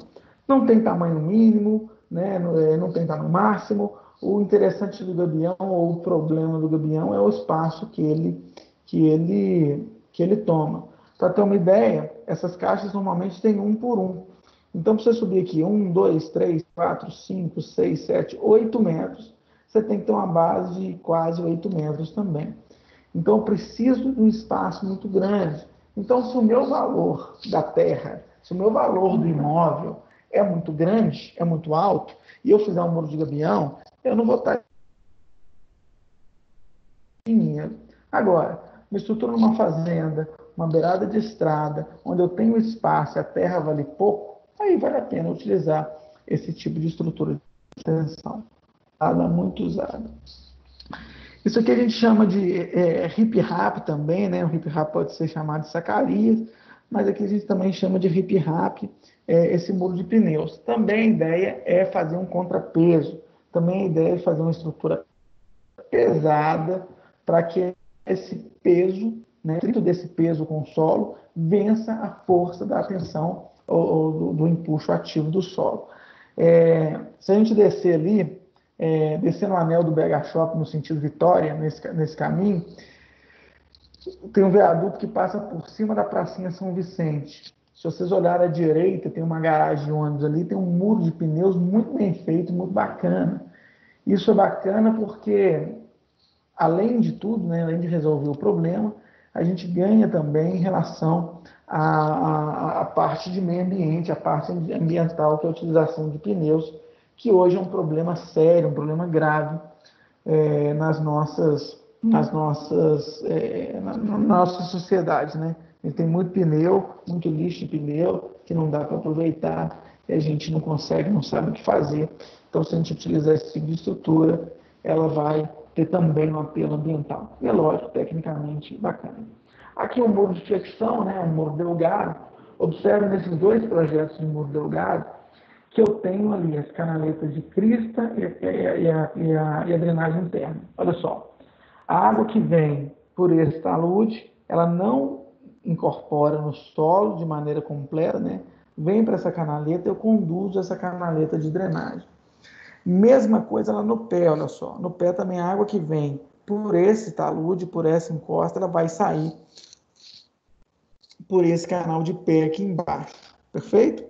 Não tem tamanho mínimo, né? Não tem tamanho máximo. O interessante do gabião, ou o problema do gabião, é o espaço que ele toma. Para ter uma ideia, essas caixas normalmente têm 1 por 1. Então, para você subir aqui 1, 2, 3, 4, 5, 6, 7, 8 metros, você tem que ter uma base de quase 8 metros também. Então, eu preciso de um espaço muito grande. Então, se o meu valor da terra, se o meu valor do imóvel é muito grande, é muito alto, e eu fizer um muro de gabião, eu não vou estar dinheiro. Agora, uma estrutura numa fazenda, uma beirada de estrada, onde eu tenho espaço e a terra vale pouco, aí vale a pena utilizar esse tipo de estrutura de tensão. Ela é muito usada. Isso aqui a gente chama de hip-rap também, né? O hip-rap pode ser chamado de sacarias, mas aqui a gente também chama de hip-rap esse muro de pneus. Também a ideia é fazer um contrapeso. Também a ideia é fazer uma estrutura pesada para que esse peso, né, desse peso com o solo, vença a força da tensão ou do empuxo ativo do solo. Se a gente descer ali, descer no anel do BH Shopping no sentido Vitória, nesse caminho, tem um viaduto que passa por cima da pracinha São Vicente. Se vocês olharem à direita, tem uma garagem de ônibus ali, tem um muro de pneus muito bem feito, muito bacana. Isso é bacana porque, além de tudo, né, além de resolver o problema, a gente ganha também em relação à parte de meio ambiente, a parte ambiental, que é a utilização de pneus, que hoje é um problema sério, um problema grave na nossa sociedade, né? A gente tem muito pneu, muito lixo de pneu, que não dá para aproveitar, e a gente não consegue, não sabe o que fazer. Então, se a gente utilizar esse tipo de estrutura, ela vai ter também um apelo ambiental. E é lógico, tecnicamente bacana. Aqui um muro de flexão, né, um muro delgado. Observe nesses dois projetos de muro delgado que eu tenho ali as canaletas de crista e a drenagem interna. Olha só, a água que vem por esse talude, ela não incorpora no solo de maneira completa, né? Vem para essa canaleta, eu conduzo essa canaleta de drenagem. Mesma coisa lá no pé, olha só. No pé também a água que vem por esse talude, por essa encosta, ela vai sair por esse canal de pé aqui embaixo. Perfeito?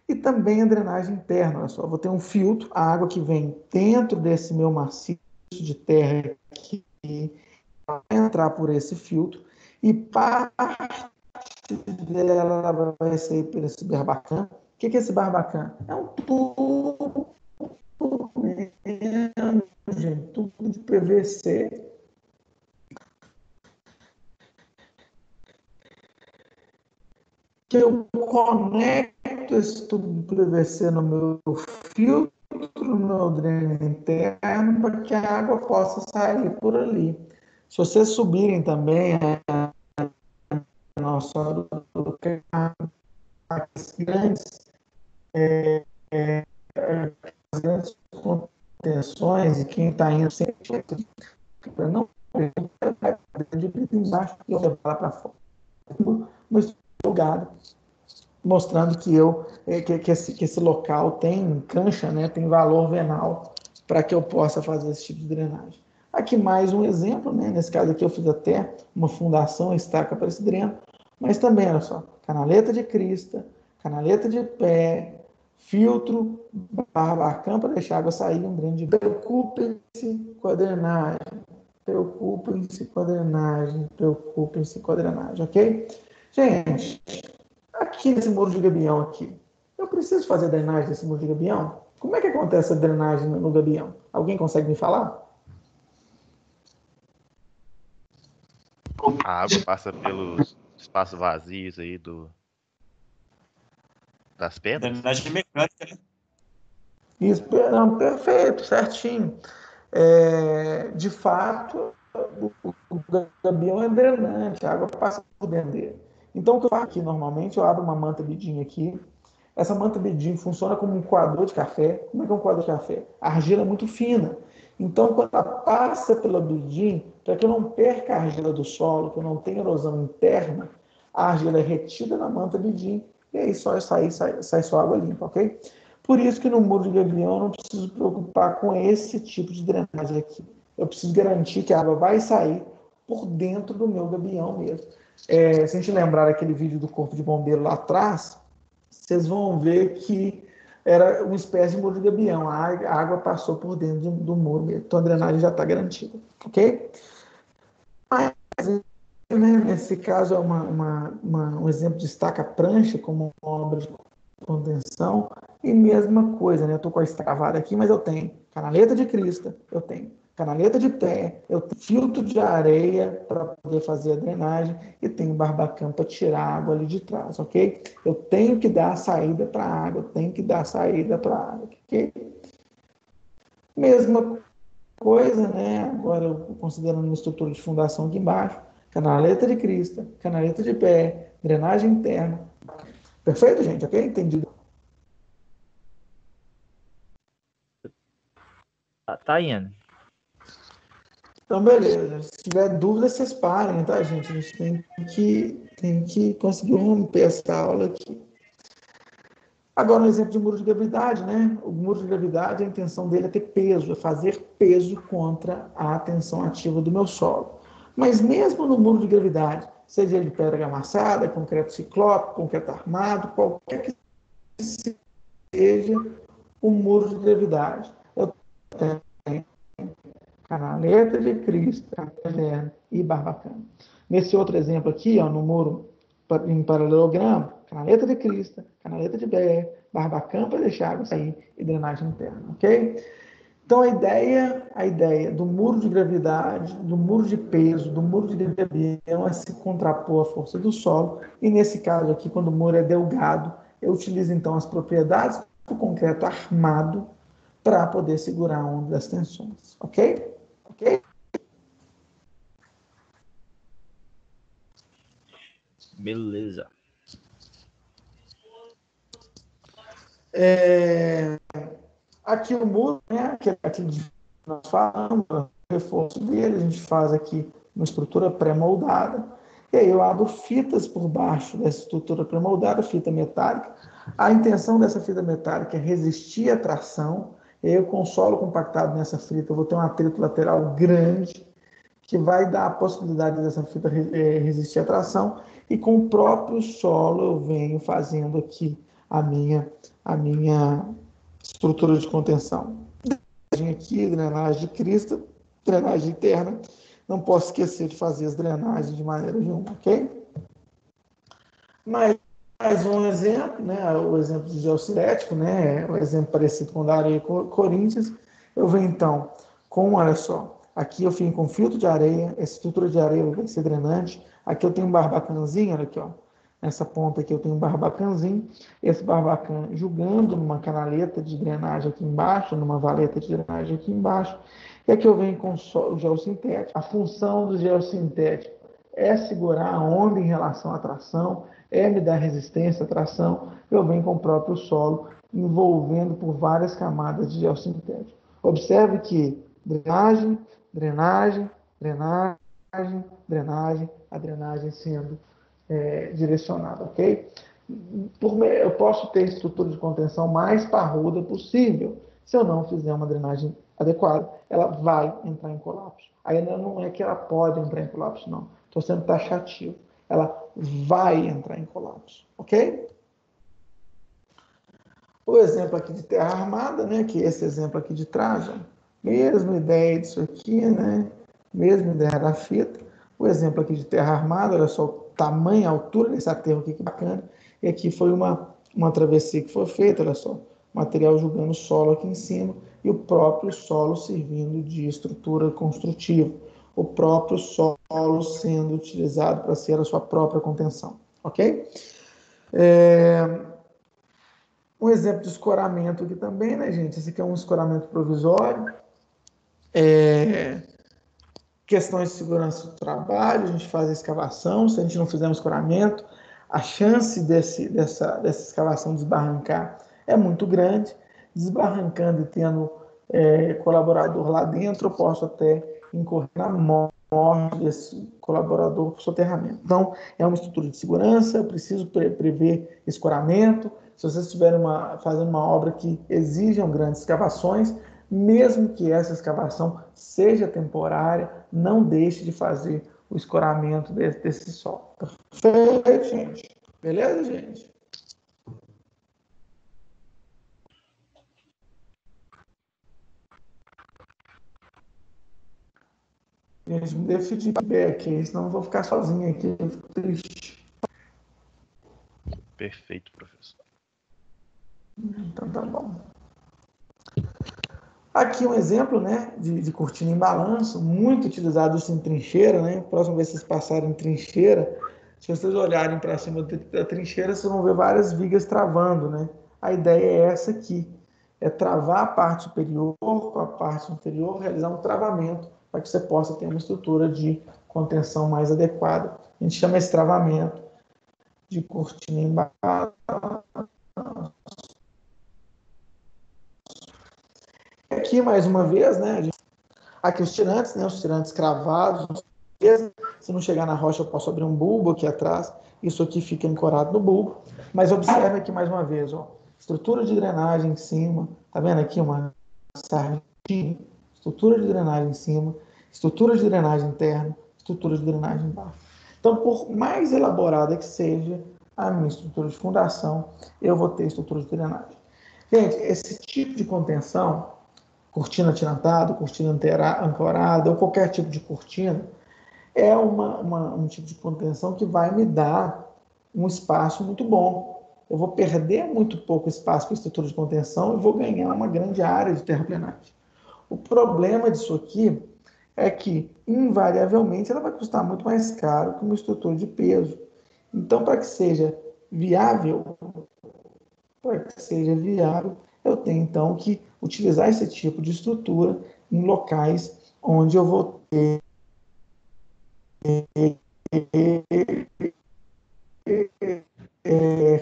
E também a drenagem interna, olha só. Eu vou ter um filtro, a água que vem dentro desse meu maciço de terra aqui, vai entrar por esse filtro, e parte dela vai sair por esse barbacã. O que é esse barbacã? É um tubo, gente, tubo de PVC. Que eu conecto esse tubo de PVC no meu filtro, no meu dreno interno, para que a água possa sair por ali. Se vocês subirem também nossa as grandes contenções, e quem está indo sempre não de preto embaixo e eu levar lá para fora. Mas jogado, mostrando que esse local tem cancha, né, tem valor venal para que eu possa fazer esse tipo de drenagem. Aqui mais um exemplo, né? Nesse caso aqui eu fiz até uma fundação, estaca para esse dreno, mas também, olha só, canaleta de crista, canaleta de pé, filtro, barbacã para deixar a água sair, um dreno de... Preocupem-se com a drenagem, preocupem-se com a drenagem, preocupem-se com a drenagem, ok? Gente, aqui nesse muro de gabião aqui, eu preciso fazer drenagem desse muro de gabião? Como é que acontece a drenagem no gabião? Alguém consegue me falar? A água passa pelos espaços vazios aí das pedras? Drenagem mecânica, né? Isso, não, perfeito, certinho. De fato, o gabião é drenante, a água passa por dentro dele. Então, o que eu faço aqui, normalmente, eu abro uma manta bidinha aqui. Essa manta bidinha funciona como um coador de café. Como é que é um coador de café? A argila é muito fina. Então, quando ela passa pela bidim, para que eu não perca a argila do solo, que eu não tenha erosão interna, a argila é retida na manta bidim, e aí só sai só água limpa, ok? Por isso que no muro de gabião eu não preciso preocupar com esse tipo de drenagem aqui. Eu preciso garantir que a água vai sair por dentro do meu gabião mesmo. Se a gente lembrar aquele vídeo do corpo de bombeiro lá atrás, vocês vão ver que era uma espécie de muro de gabião. A água passou por dentro do muro mesmo. Então a drenagem já está garantida, ok? Mas, né, nesse caso é um exemplo de estaca prancha como uma obra de contenção, e mesma coisa, né? Eu estou com a estaca aqui, mas eu tenho canaleta de crista, eu tenho canaleta de pé, eu tenho filtro de areia para poder fazer a drenagem e tenho barbacã para tirar a água ali de trás, ok? Eu tenho que dar saída para a água, ok? Mesma coisa, né? Agora, considerando uma estrutura de fundação aqui embaixo, canaleta de crista, canaleta de pé, drenagem interna. Perfeito, gente? Ok? Entendido? Tá indo. Então, beleza. Se tiver dúvida, vocês parem, tá, gente? A gente tem que conseguir romper essa aula aqui. Agora, no exemplo de muro de gravidade, né? O muro de gravidade, a intenção dele é ter peso, é fazer peso contra a tensão ativa do meu solo. Mas mesmo no muro de gravidade, seja ele de pedra amassada, concreto ciclópico, concreto armado, qualquer que seja o muro de gravidade, eu tenho canaleta de crista e barbacana. Nesse outro exemplo aqui, ó, no muro em paralelogramo, canaleta de crista, canaleta de pé, barbacã para deixar a água sair e drenagem interna, ok? Então a ideia do muro de gravidade, do muro de peso, do muro de gabião é se contrapor à força do solo, e nesse caso aqui, quando o muro é delgado, eu utilizo então as propriedades do concreto armado para poder segurar a onda das tensões, ok? Ok? Beleza. Aqui o muro, né, aquilo que nós falamos, o reforço dele, a gente faz aqui uma estrutura pré-moldada, e aí eu abro fitas por baixo dessa estrutura pré-moldada, fita metálica. A intenção dessa fita metálica é resistir à tração, e aí eu com o solo compactado nessa fita, eu vou ter um atrito lateral grande, que vai dar a possibilidade dessa fita resistir à tração, e com o próprio solo eu venho fazendo aqui a minha estrutura de contenção. Drenagem aqui, drenagem de crista, drenagem interna. Não posso esquecer de fazer as drenagens de maneira nenhuma, ok? Mais um exemplo, né? O exemplo de geocinético, né? O exemplo parecido com o da areia Corinthians. Eu venho então com, olha só, aqui eu fico com filtro de areia, essa estrutura de areia vai ser drenante. Aqui eu tenho um barbacãzinho, olha aqui, ó. Nessa ponta aqui eu tenho um barbacãzinho, esse barbacã jogando numa canaleta de drenagem aqui embaixo, numa valeta de drenagem aqui embaixo, E aqui eu venho com o geossintético. A função do geossintético é segurar a onda em relação à tração, é me dar resistência à tração. Eu venho com o próprio solo, envolvendo por várias camadas de geossintético. Observe que drenagem, drenagem, drenagem, drenagem, a drenagem sendo direcionada, ok? Eu posso ter estrutura de contenção mais parruda possível. Se eu não fizer uma drenagem adequada, ela vai entrar em colapso. Ainda não é que ela pode entrar em colapso, não. Estou sendo taxativo. Ela vai entrar em colapso, ok? O exemplo aqui de terra armada, né? Que é esse exemplo aqui de trás, ó. Mesma ideia disso aqui, né? Mesma ideia da fita. O exemplo aqui de terra armada, olha só o tamanho, a altura desse aterro aqui, que bacana. E aqui foi uma travessia que foi feita, olha só. Material jogando solo aqui em cima e o próprio solo servindo de estrutura construtiva. O próprio solo sendo utilizado para ser a sua própria contenção, ok? Um exemplo de escoramento aqui também, né, gente? Esse aqui é um escoramento provisório. Questões de segurança do trabalho, a gente faz a escavação, se a gente não fizer um escoramento, a chance dessa escavação desbarrancar é muito grande. Desbarrancando e tendo colaborador lá dentro, eu posso até incorrer na morte desse colaborador por soterramento. Então, é uma estrutura de segurança, eu preciso prever escoramento. Se vocês estiverem fazendo uma obra que exijam grandes escavações, mesmo que essa escavação seja temporária, não deixe de fazer o escoramento desse solo. Perfeito, gente? Beleza, gente? Gente, me dê feedback, senão eu vou ficar sozinho aqui, eu fico triste. Perfeito, professor. Então tá bom. Aqui um exemplo, né, de cortina em balanço, muito utilizado isso em trincheira, né? Próxima vez que vocês passarem em trincheira, se vocês olharem para cima da trincheira, vocês vão ver várias vigas travando, né? A ideia é essa aqui, é travar a parte superior com a parte inferior, realizar um travamento para que você possa ter uma estrutura de contenção mais adequada. A gente chama esse travamento de cortina em balanço. Aqui, mais uma vez, né? Aqui os tirantes, né? Os tirantes cravados. Se não chegar na rocha, eu posso abrir um bulbo aqui atrás. Isso aqui fica ancorado no bulbo. Mas observe aqui mais uma vez, ó. Estrutura de drenagem em cima. Tá vendo aqui uma sardinha? Estrutura de drenagem em cima. Estrutura de drenagem interna. Estrutura de drenagem embaixo. Então, por mais elaborada que seja a minha estrutura de fundação, eu vou ter estrutura de drenagem. Gente, esse tipo de contenção, cortina tirantada, cortina ancorada, ou qualquer tipo de cortina, é um tipo de contenção que vai me dar um espaço muito bom. Eu vou perder muito pouco espaço com a estrutura de contenção e vou ganhar uma grande área de terraplenagem. O problema disso aqui é que, invariavelmente, ela vai custar muito mais caro que uma estrutura de peso. Então, para que seja viável, eu tenho, então, que utilizar esse tipo de estrutura em locais onde eu vou ter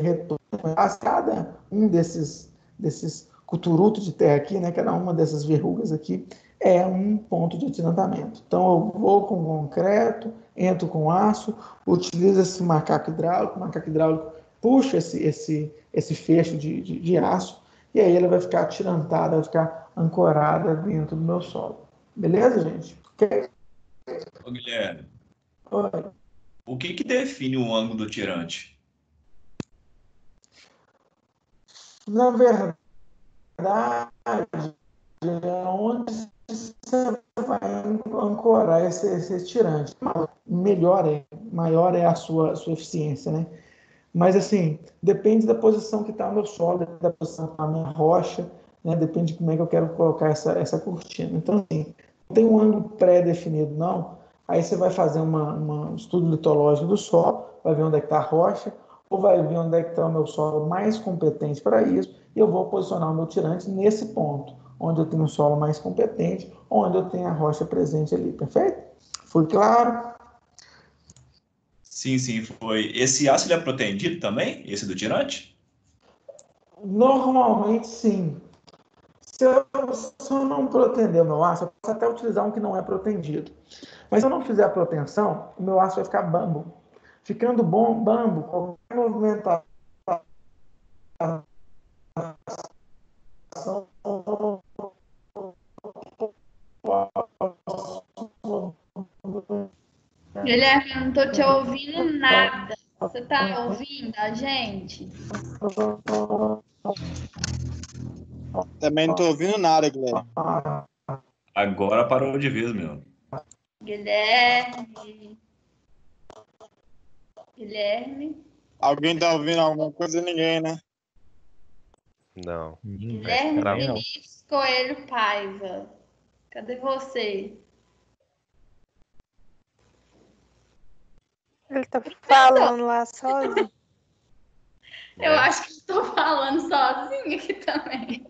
retorno a cada um desses cuturutos de terra aqui, né, cada uma dessas verrugas aqui, é um ponto de atirantamento. Então, eu vou com concreto, entro com aço, utilizo esse macaco hidráulico puxa esse fecho de aço, e aí ela vai ficar atirantada, vai ficar ancorada dentro do meu solo. Beleza, gente? Okay. Ô, Guilherme, Oi. o que define o ângulo do tirante? Na verdade, é onde você vai ancorar esse tirante. Maior é a sua eficiência, né? Mas, assim, depende da posição que está o meu solo, depende da posição que está a minha rocha, né? Depende de como é que eu quero colocar essa cortina. Então, assim, não tem um ângulo pré-definido, não. Aí você vai fazer um estudo litológico do solo, vai ver onde é que está a rocha, ou vai ver onde é que está o meu solo mais competente para isso, e eu vou posicionar o meu tirante nesse ponto. onde eu tenho um solo mais competente, onde eu tenho a rocha presente ali, perfeito? Foi claro? Sim, sim, foi. Esse ácido é protendido também? Esse do tirante? Normalmente, sim. Se eu não protender o meu aço, eu posso até utilizar um que não é protendido. Mas se eu não fizer a proteção, o meu aço vai ficar bambo. Ficando bom, bambo, qualquer movimentação Guilherme, eu não tô te ouvindo nada. Você tá ouvindo a gente? Também não tô ouvindo nada, Guilherme. Agora parou de vez, meu. Guilherme. Guilherme. Alguém tá ouvindo alguma coisa? Ninguém, né? Não. Guilherme Vinícius Coelho Paiva. Cadê você? Ele tá falando lá sozinho. Eu acho que estou falando sozinha aqui também.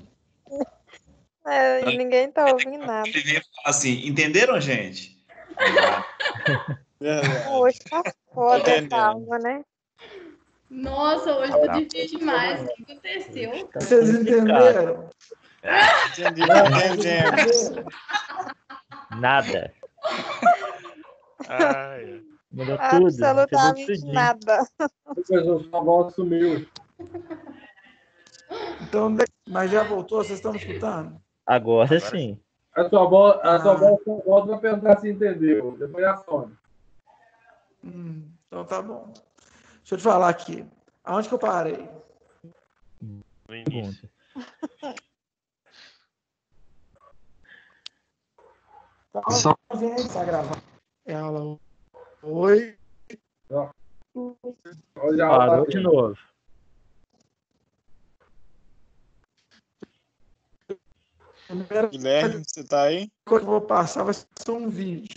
Ninguém tá ouvindo nada. Ele veio falar assim, entenderam, gente? Hoje tá foda essa aula, né? Nossa, hoje tá difícil demais. O que aconteceu? Vocês entenderam? Entendemos. Nada. Mandou tudo. Absolutamente nada. O sua voz sumiu. Então, mas já voltou? Vocês estão me escutando? Agora sim. A sua voz volta pra perguntar se entendeu. Depois a fome. Então tá bom. Deixa eu te falar aqui. Aonde que eu parei? No início. Só gente, tá gravando. Ela. Oi. Parou de novo. Guilherme, você tá aí? O que eu vou passar vai ser um vídeo.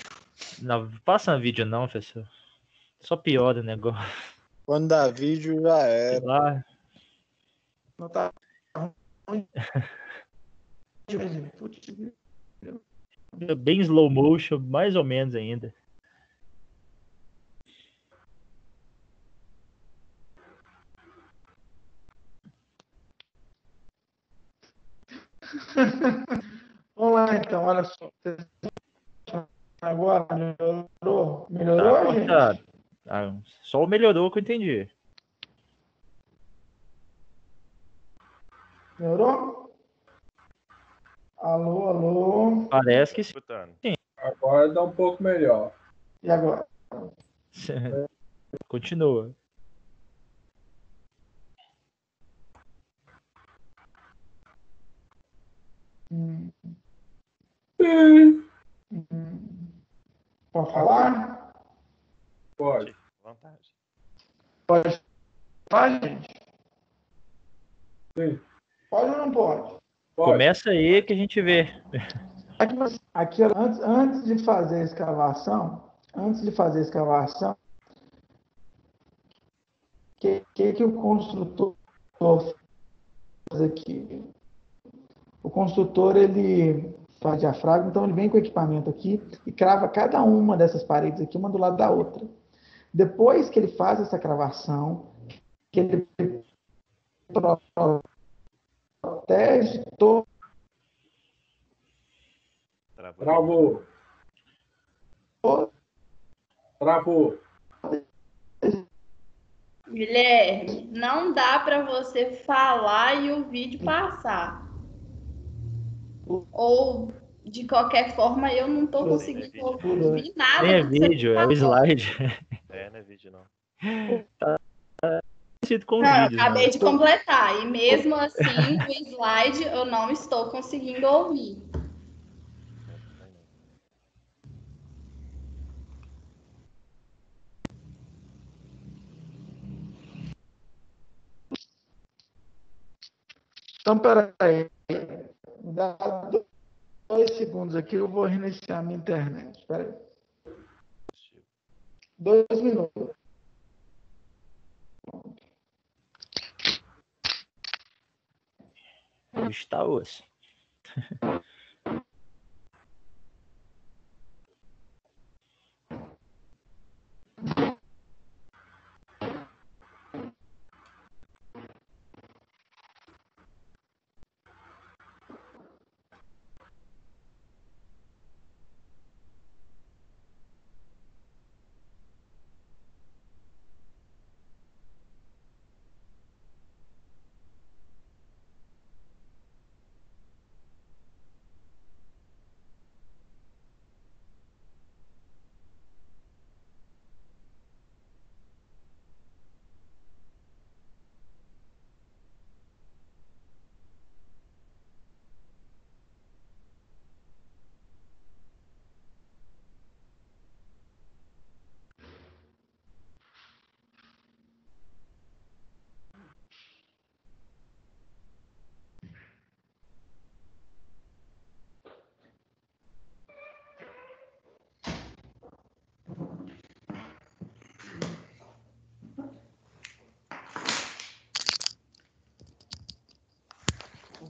Não passa um vídeo não, professor. Só piora o negócio. Quando dá vídeo, já Sei era. lá. Não tá ruim. Bem slow motion, mais ou menos ainda. Vamos lá, então, olha só. Agora melhorou? Melhorou, Tá gente? cortado. Só melhorou que eu entendi. Melhorou? Alô, alô. Parece que sim. Agora tá um pouco melhor. E agora? Continua. Pode falar? Pode. Vontade. Pode falar, gente? Sim. Pode ou não pode? Começa aí que a gente vê. Aqui, antes de fazer a escavação, que o construtor faz aqui? O construtor, ele faz diafragma, então ele vem com o equipamento aqui e crava cada uma dessas paredes aqui, uma do lado da outra. Depois que ele faz essa cravação, que ele protege todo. Travou. Travou. Guilherme, não dá para você falar e o vídeo passar. Ou, de qualquer forma, eu não tô conseguindo ouvir nada. Nem é do que você vídeo, é o falou. slide. Não é vídeo, não. Tá parecido com os Não, eu vídeos. acabei Né? de completar. E mesmo assim, o slide eu não estou conseguindo ouvir. Então, peraí. Dá 2 segundos aqui, eu vou reiniciar minha internet. Peraí. 2 minutos. Está osso.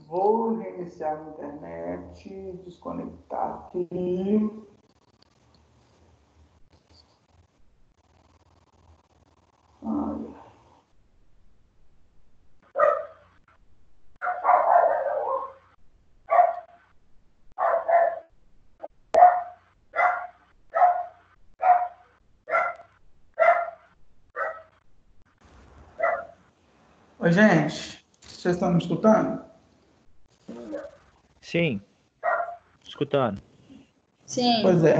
Vou reiniciar a internet, desconectar aqui. Oi, gente, vocês estão me escutando? Sim. Escutando. Sim. Pois é,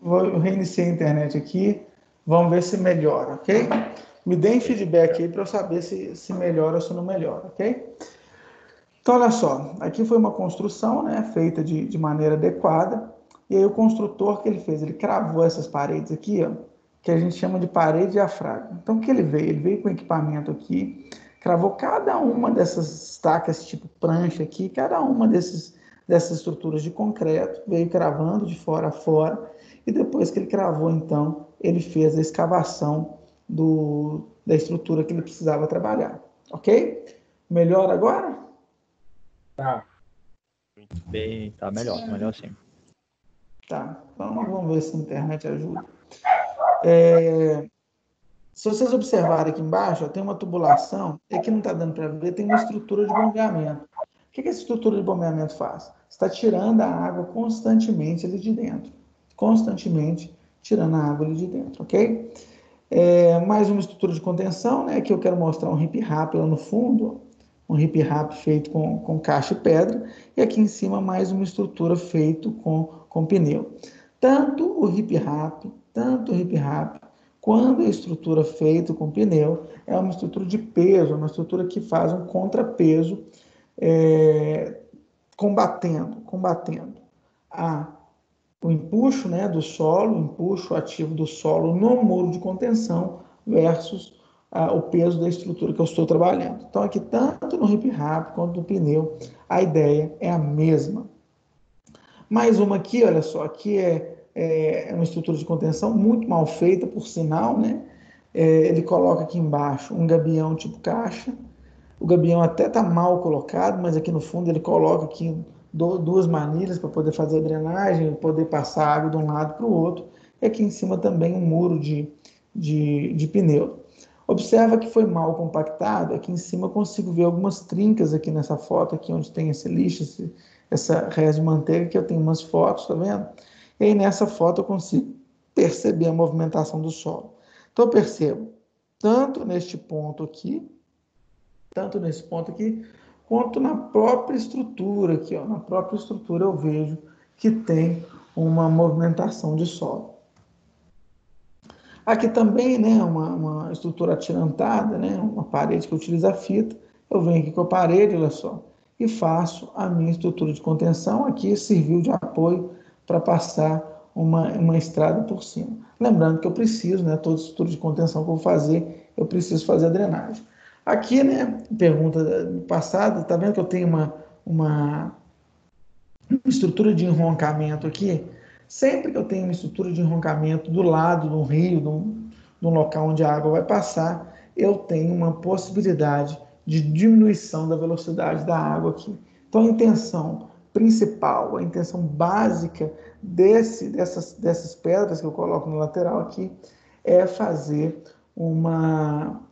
vou reiniciar a internet aqui. Vamos ver se melhora, ok? Me deem feedback aí para eu saber se melhora ou se não melhora, ok? Então, olha só. Aqui foi uma construção, né, feita de maneira adequada. E aí o construtor, que ele fez? Ele cravou essas paredes aqui, ó, que a gente chama de parede diafragma. Então, o que ele veio? Ele veio com equipamento aqui, cravou cada uma dessas estacas tipo prancha aqui, cada uma dessas estruturas de concreto, veio cravando de fora a fora, e depois que ele cravou, então, ele fez a escavação da estrutura que ele precisava trabalhar, ok? Melhor agora? Tá. Bem, tá melhor sim. Tá, então vamos ver se a internet ajuda. Se vocês observarem aqui embaixo, ó, tem uma tubulação, e aqui não está dando para ver, tem uma estrutura de bombeamento. O que essa estrutura de bombeamento faz? Está tirando a água constantemente ali de dentro. Constantemente tirando a água ali de dentro, ok? Mais uma estrutura de contenção, né? Aqui eu quero mostrar um hip-rap lá no fundo, um hip-rap feito com caixa e pedra, e aqui em cima mais uma estrutura feita com pneu. Tanto o hip-rap, quando a estrutura feita com pneu, é uma estrutura de peso, uma estrutura que faz um contrapeso, combatendo o empuxo, né, do solo, o empuxo ativo do solo no muro de contenção versus o peso da estrutura que eu estou trabalhando. Então, aqui, tanto no hip-rap quanto no pneu, a ideia é a mesma. Mais uma aqui, olha só, aqui é uma estrutura de contenção muito mal feita, por sinal, né? Ele coloca aqui embaixo um gabião tipo caixa. O gabião até está mal colocado, mas aqui no fundo ele coloca aqui duas manilhas para poder fazer a drenagem, poder passar água de um lado para o outro. E aqui em cima também um muro de pneu. Observa que foi mal compactado. Aqui em cima eu consigo ver algumas trincas aqui nessa foto, aqui onde tem esse lixo, essa rés de manteiga, que eu tenho umas fotos, tá vendo? E aí nessa foto eu consigo perceber a movimentação do solo. Então eu percebo, tanto nesse ponto aqui, quanto na própria estrutura aqui, ó, na própria estrutura eu vejo que tem uma movimentação de solo. Aqui também, né, uma estrutura atirantada, né, uma parede que utiliza fita. Eu venho aqui com a parede, olha só, e faço a minha estrutura de contenção. Aqui serviu de apoio para passar uma estrada por cima. Lembrando que eu preciso, né, toda estrutura de contenção que eu vou fazer, eu preciso fazer a drenagem. Aqui, né, pergunta passada, tá vendo que eu tenho uma estrutura de enroncamento aqui? Sempre que eu tenho uma estrutura de enroncamento do lado de um rio, de um local onde a água vai passar, eu tenho uma possibilidade de diminuição da velocidade da água aqui. Então, a intenção principal, a intenção básica dessas pedras que eu coloco no lateral aqui é fazer uma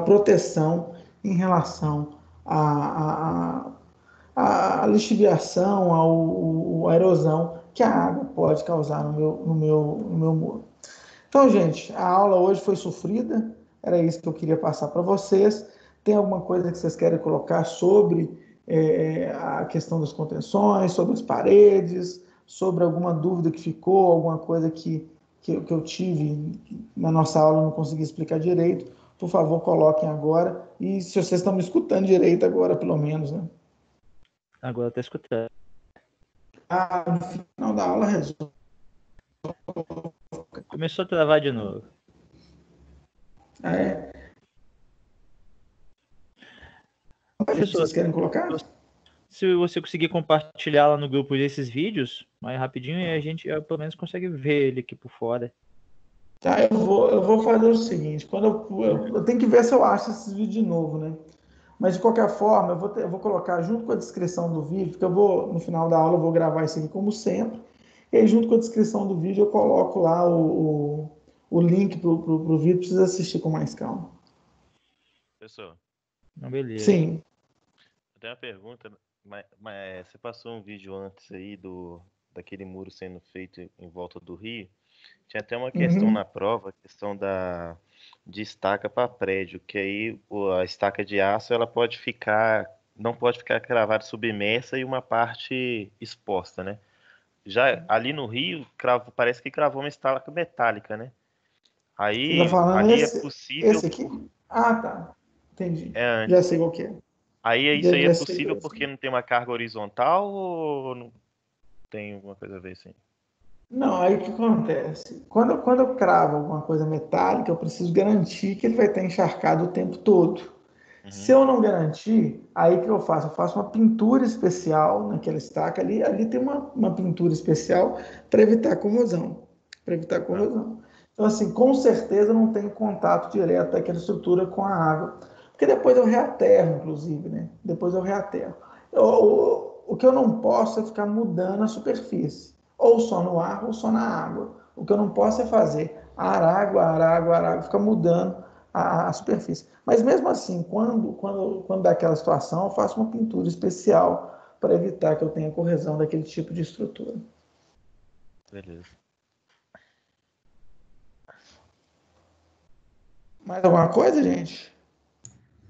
proteção em relação à lixiviação, à erosão que a água pode causar no meu muro. Então, gente, a aula hoje foi sofrida, era isso que eu queria passar para vocês. Tem alguma coisa que vocês querem colocar sobre a questão das contenções, sobre as paredes, sobre alguma dúvida que ficou, alguma coisa que eu tive na nossa aula e não consegui explicar direito? Por favor, coloquem agora. E se vocês estão me escutando direito agora, pelo menos, né? Agora está escutando. No final da aula resolve. Começou a travar de novo. Vocês querem colocar? Se você conseguir compartilhar lá no grupo desses vídeos, mais rapidinho, a gente pelo menos consegue ver ele aqui por fora. Tá, eu vou fazer o seguinte, eu tenho que ver se eu acho esses vídeos de novo, né? Mas de qualquer forma, eu vou colocar junto com a descrição do vídeo, porque no final da aula eu vou gravar isso aqui como sempre, e aí junto com a descrição do vídeo eu coloco lá o link pro vídeo, para vocês assistir com mais calma. Professor. Não, beleza. Sim. Eu tenho uma pergunta, mas você passou um vídeo antes aí daquele muro sendo feito em volta do rio. Tinha até uma questão na prova, a questão de estaca para prédio, que aí a estaca de aço ela não pode ficar cravada submersa e uma parte exposta, né? Já ali no rio, parece que cravou uma estaca metálica, né? Aí Você tá falando ali esse, é possível. Esse aqui? Ah, tá. Entendi. É, já sei qual que é. Aí isso aí é possível porque não tem uma carga horizontal ou não tem alguma coisa a ver assim? Não, aí o que acontece? Quando eu cravo alguma coisa metálica, eu preciso garantir que ele vai estar encharcado o tempo todo. Se eu não garantir, aí o que eu faço? Eu faço uma pintura especial naquela estaca ali. Ali tem uma pintura especial para evitar corrosão. Então, assim, com certeza não tem contato direto daquela estrutura com a água. Porque depois eu reaterro, inclusive, né? Depois eu reaterro. O que eu não posso é ficar mudando a superfície. Ou só no ar, ou só na água. O que eu não posso é fazer água, ficar mudando a superfície. Mas mesmo assim, quando dá aquela situação, eu faço uma pintura especial para evitar que eu tenha corrosão daquele tipo de estrutura. Beleza. Mais alguma coisa, gente?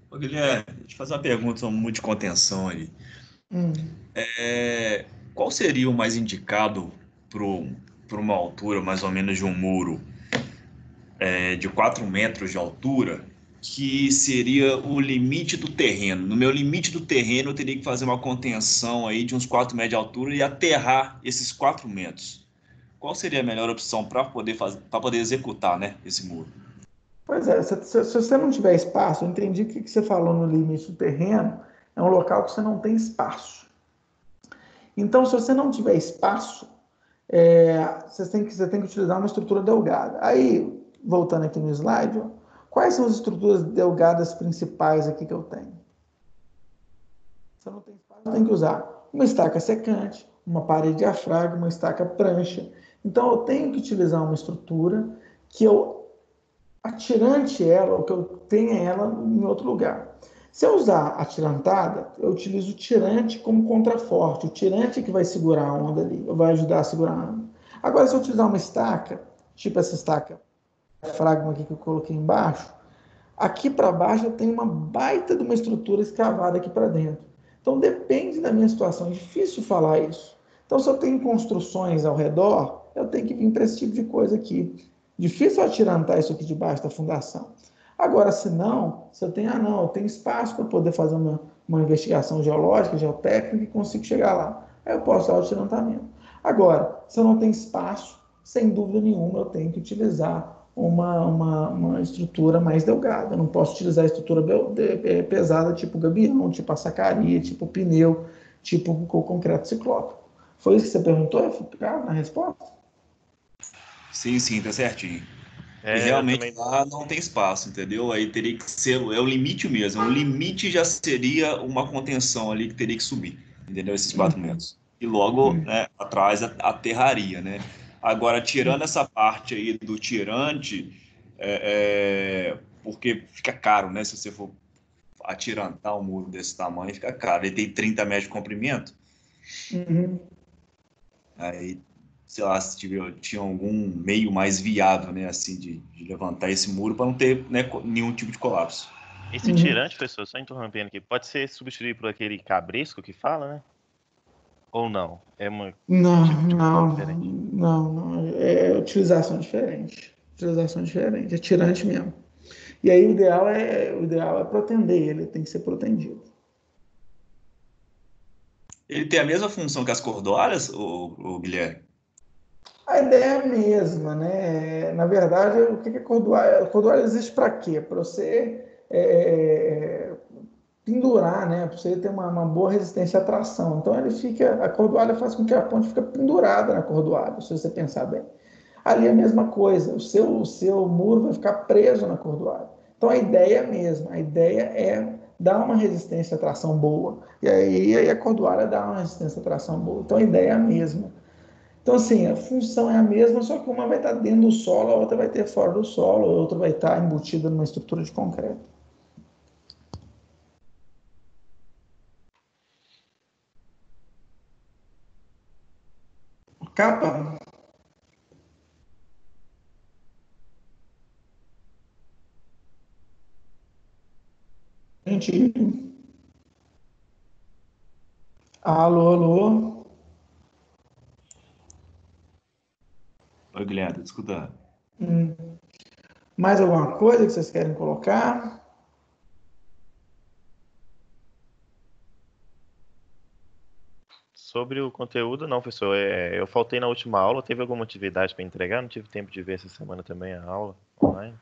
Ô, Guilherme, deixa eu fazer uma pergunta sobre o muro de contenção ali. Qual seria o mais indicado para uma altura, mais ou menos, de um muro de 4 metros de altura, que seria o limite do terreno? No meu limite do terreno, eu teria que fazer uma contenção aí de uns 4 metros de altura e aterrar esses 4 metros. Qual seria a melhor opção para poder executar, né, esse muro? Pois é, se você não tiver espaço, eu entendi que você falou no limite do terreno, é um local que você não tem espaço. Então, se você não tiver espaço, você tem que utilizar uma estrutura delgada. Aí, voltando aqui no slide, ó, quais são as estruturas delgadas principais aqui que eu tenho? Se eu não tenho espaço, eu tenho que usar uma estaca secante, uma parede de diafragma, uma estaca prancha. Então, eu tenho que utilizar uma estrutura que eu atirante ela, ou que eu tenha ela em outro lugar. Se eu usar a tirantada, eu utilizo o tirante como contraforte. O tirante é que vai segurar a onda ali, vai ajudar a segurar a onda. Agora, se eu utilizar uma estaca, tipo essa estaca diafragma aqui que eu coloquei embaixo, aqui para baixo eu tenho uma baita de uma estrutura escavada aqui para dentro. Então, depende da minha situação. É difícil falar isso. Então, se eu tenho construções ao redor, eu tenho que vir para esse tipo de coisa aqui. Difícil atirantar isso aqui debaixo da fundação. Agora, se eu tenho espaço para poder fazer uma investigação geológica, geotécnica e consigo chegar lá. Aí eu posso dar o atirantamento. Agora, se eu não tenho espaço, sem dúvida nenhuma, eu tenho que utilizar uma estrutura mais delgada. Eu não posso utilizar estrutura pesada, tipo gabião, tipo açacaria, tipo pneu, tipo concreto ciclópico. Foi isso que você perguntou? Na resposta? Sim, tá certinho. E realmente lá não tem espaço, entendeu? Aí teria que ser, é o limite mesmo. O limite já seria uma contenção ali que teria que subir, entendeu? Esses 4 metros. E logo, né, atrás aterraria, né? Agora, tirando essa parte aí do tirante, porque fica caro, né? Se você for atirantar um muro desse tamanho, fica caro. Ele tem 30 metros de comprimento. Aí, sei lá, se tinha algum meio mais viável, né, assim, de levantar esse muro para não ter, né, nenhum tipo de colapso. Esse tirante, professor, só interrompendo aqui, pode ser substituído por aquele cabresco que fala, né? Ou não? É uma Não, tipo de não, diferente. não. É utilização diferente. Utilização diferente. É tirante mesmo. E aí o ideal é protender ele, tem que ser protendido. Ele tem a mesma função que as cordoalhas, o Guilherme? A ideia é a mesma, né? Na verdade, o que é cordoalha? A cordoalha existe para quê? Para você pendurar, né? Para você ter uma boa resistência à tração. Então a cordoalha faz com que a ponte fique pendurada na cordoalha, se você pensar bem. Ali é a mesma coisa, o seu muro vai ficar preso na cordoalha. Então a ideia é a mesma, a ideia é dar uma resistência à tração boa. E aí a cordoalha dá uma resistência à tração boa. Então a ideia é a mesma. Então, assim, a função é a mesma, só que uma vai estar dentro do solo, a outra vai ter fora do solo, a outra vai estar embutida numa estrutura de concreto. Capa. Gente. Alô, alô. Oi, Guilherme, tô te escutando. Mais alguma coisa que vocês querem colocar? Sobre o conteúdo, não, professor. Eu faltei na última aula. Teve alguma atividade para entregar? Não tive tempo de ver essa semana também a aula online.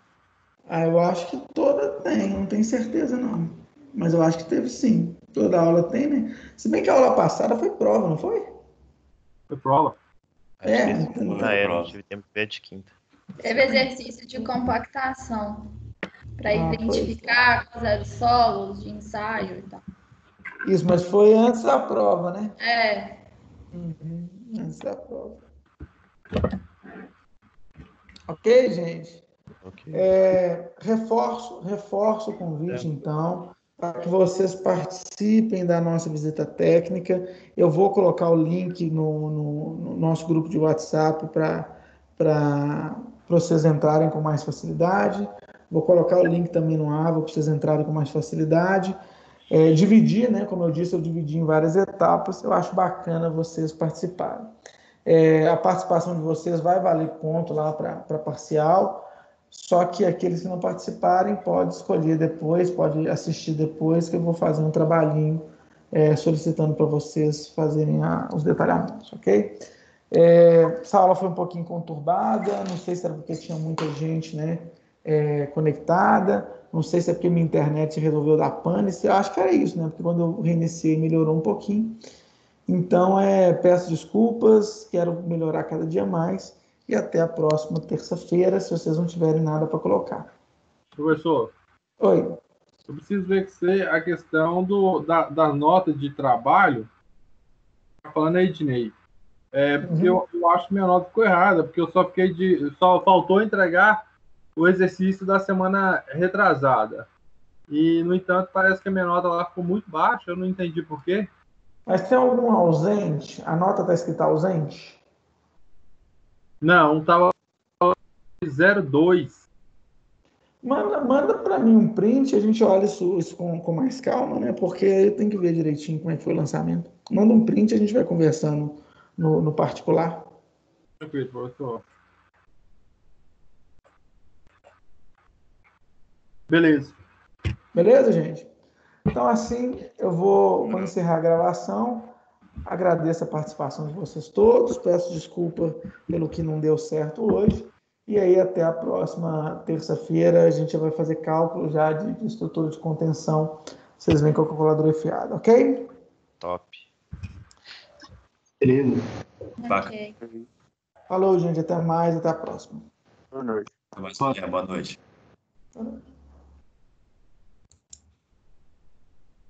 Eu acho que toda tem, não tenho certeza não. Mas eu acho que teve sim. Toda aula tem, né? Se bem que a aula passada foi prova, não foi? Foi prova? Então, não tive tempo de ver de quinta. Teve exercício de compactação para Ah, identificar os aerosolos de ensaio e tal. Isso, mas foi antes da prova, né? Antes da prova. Ok, gente? Reforço o convite, então, para que vocês participem da nossa visita técnica. Eu vou colocar o link no nosso grupo de WhatsApp para vocês entrarem com mais facilidade. Vou colocar o link também no AVA para vocês entrarem com mais facilidade. Dividir, né? Como eu disse, eu dividi em várias etapas. Eu acho bacana vocês participarem. A participação de vocês vai valer ponto lá para parcial, só que aqueles que não participarem podem escolher depois, pode assistir depois, que eu vou fazer um trabalhinho solicitando para vocês fazerem os detalhamentos, ok? Essa aula foi um pouquinho conturbada, não sei se era porque tinha muita gente, né, conectada, não sei se é porque minha internet resolveu dar pane, eu acho que era isso, né, porque quando eu reiniciei melhorou um pouquinho. Então, peço desculpas, quero melhorar cada dia mais e até a próxima terça-feira, se vocês não tiverem nada para colocar. Professor. Oi. Eu preciso ver com você a questão da nota de trabalho. Tá falando aí, Ednei. Porque eu acho que minha nota ficou errada, porque eu só faltou entregar o exercício da semana retrasada. E, no entanto, parece que a minha nota lá ficou muito baixa, eu não entendi por quê. Mas tem algum ausente? A nota está escrita ausente? Não, estava 02. Manda para mim um print, a gente olha isso com mais calma, né? Porque tem que ver direitinho como é que foi o lançamento. Manda um print, a gente vai conversando no particular. Perfeito, professor. Beleza. Beleza, gente? Então, assim, eu vou encerrar a gravação. Agradeço a participação de vocês todos. Peço desculpa pelo que não deu certo hoje. E aí, até a próxima terça-feira, a gente vai fazer cálculo já de estrutura de contenção. Vocês veem com a calculadora enfiada, ok? Top. Beleza. Ok. Falou, gente. Até mais. Até a próxima. Boa noite. Boa noite. Boa noite.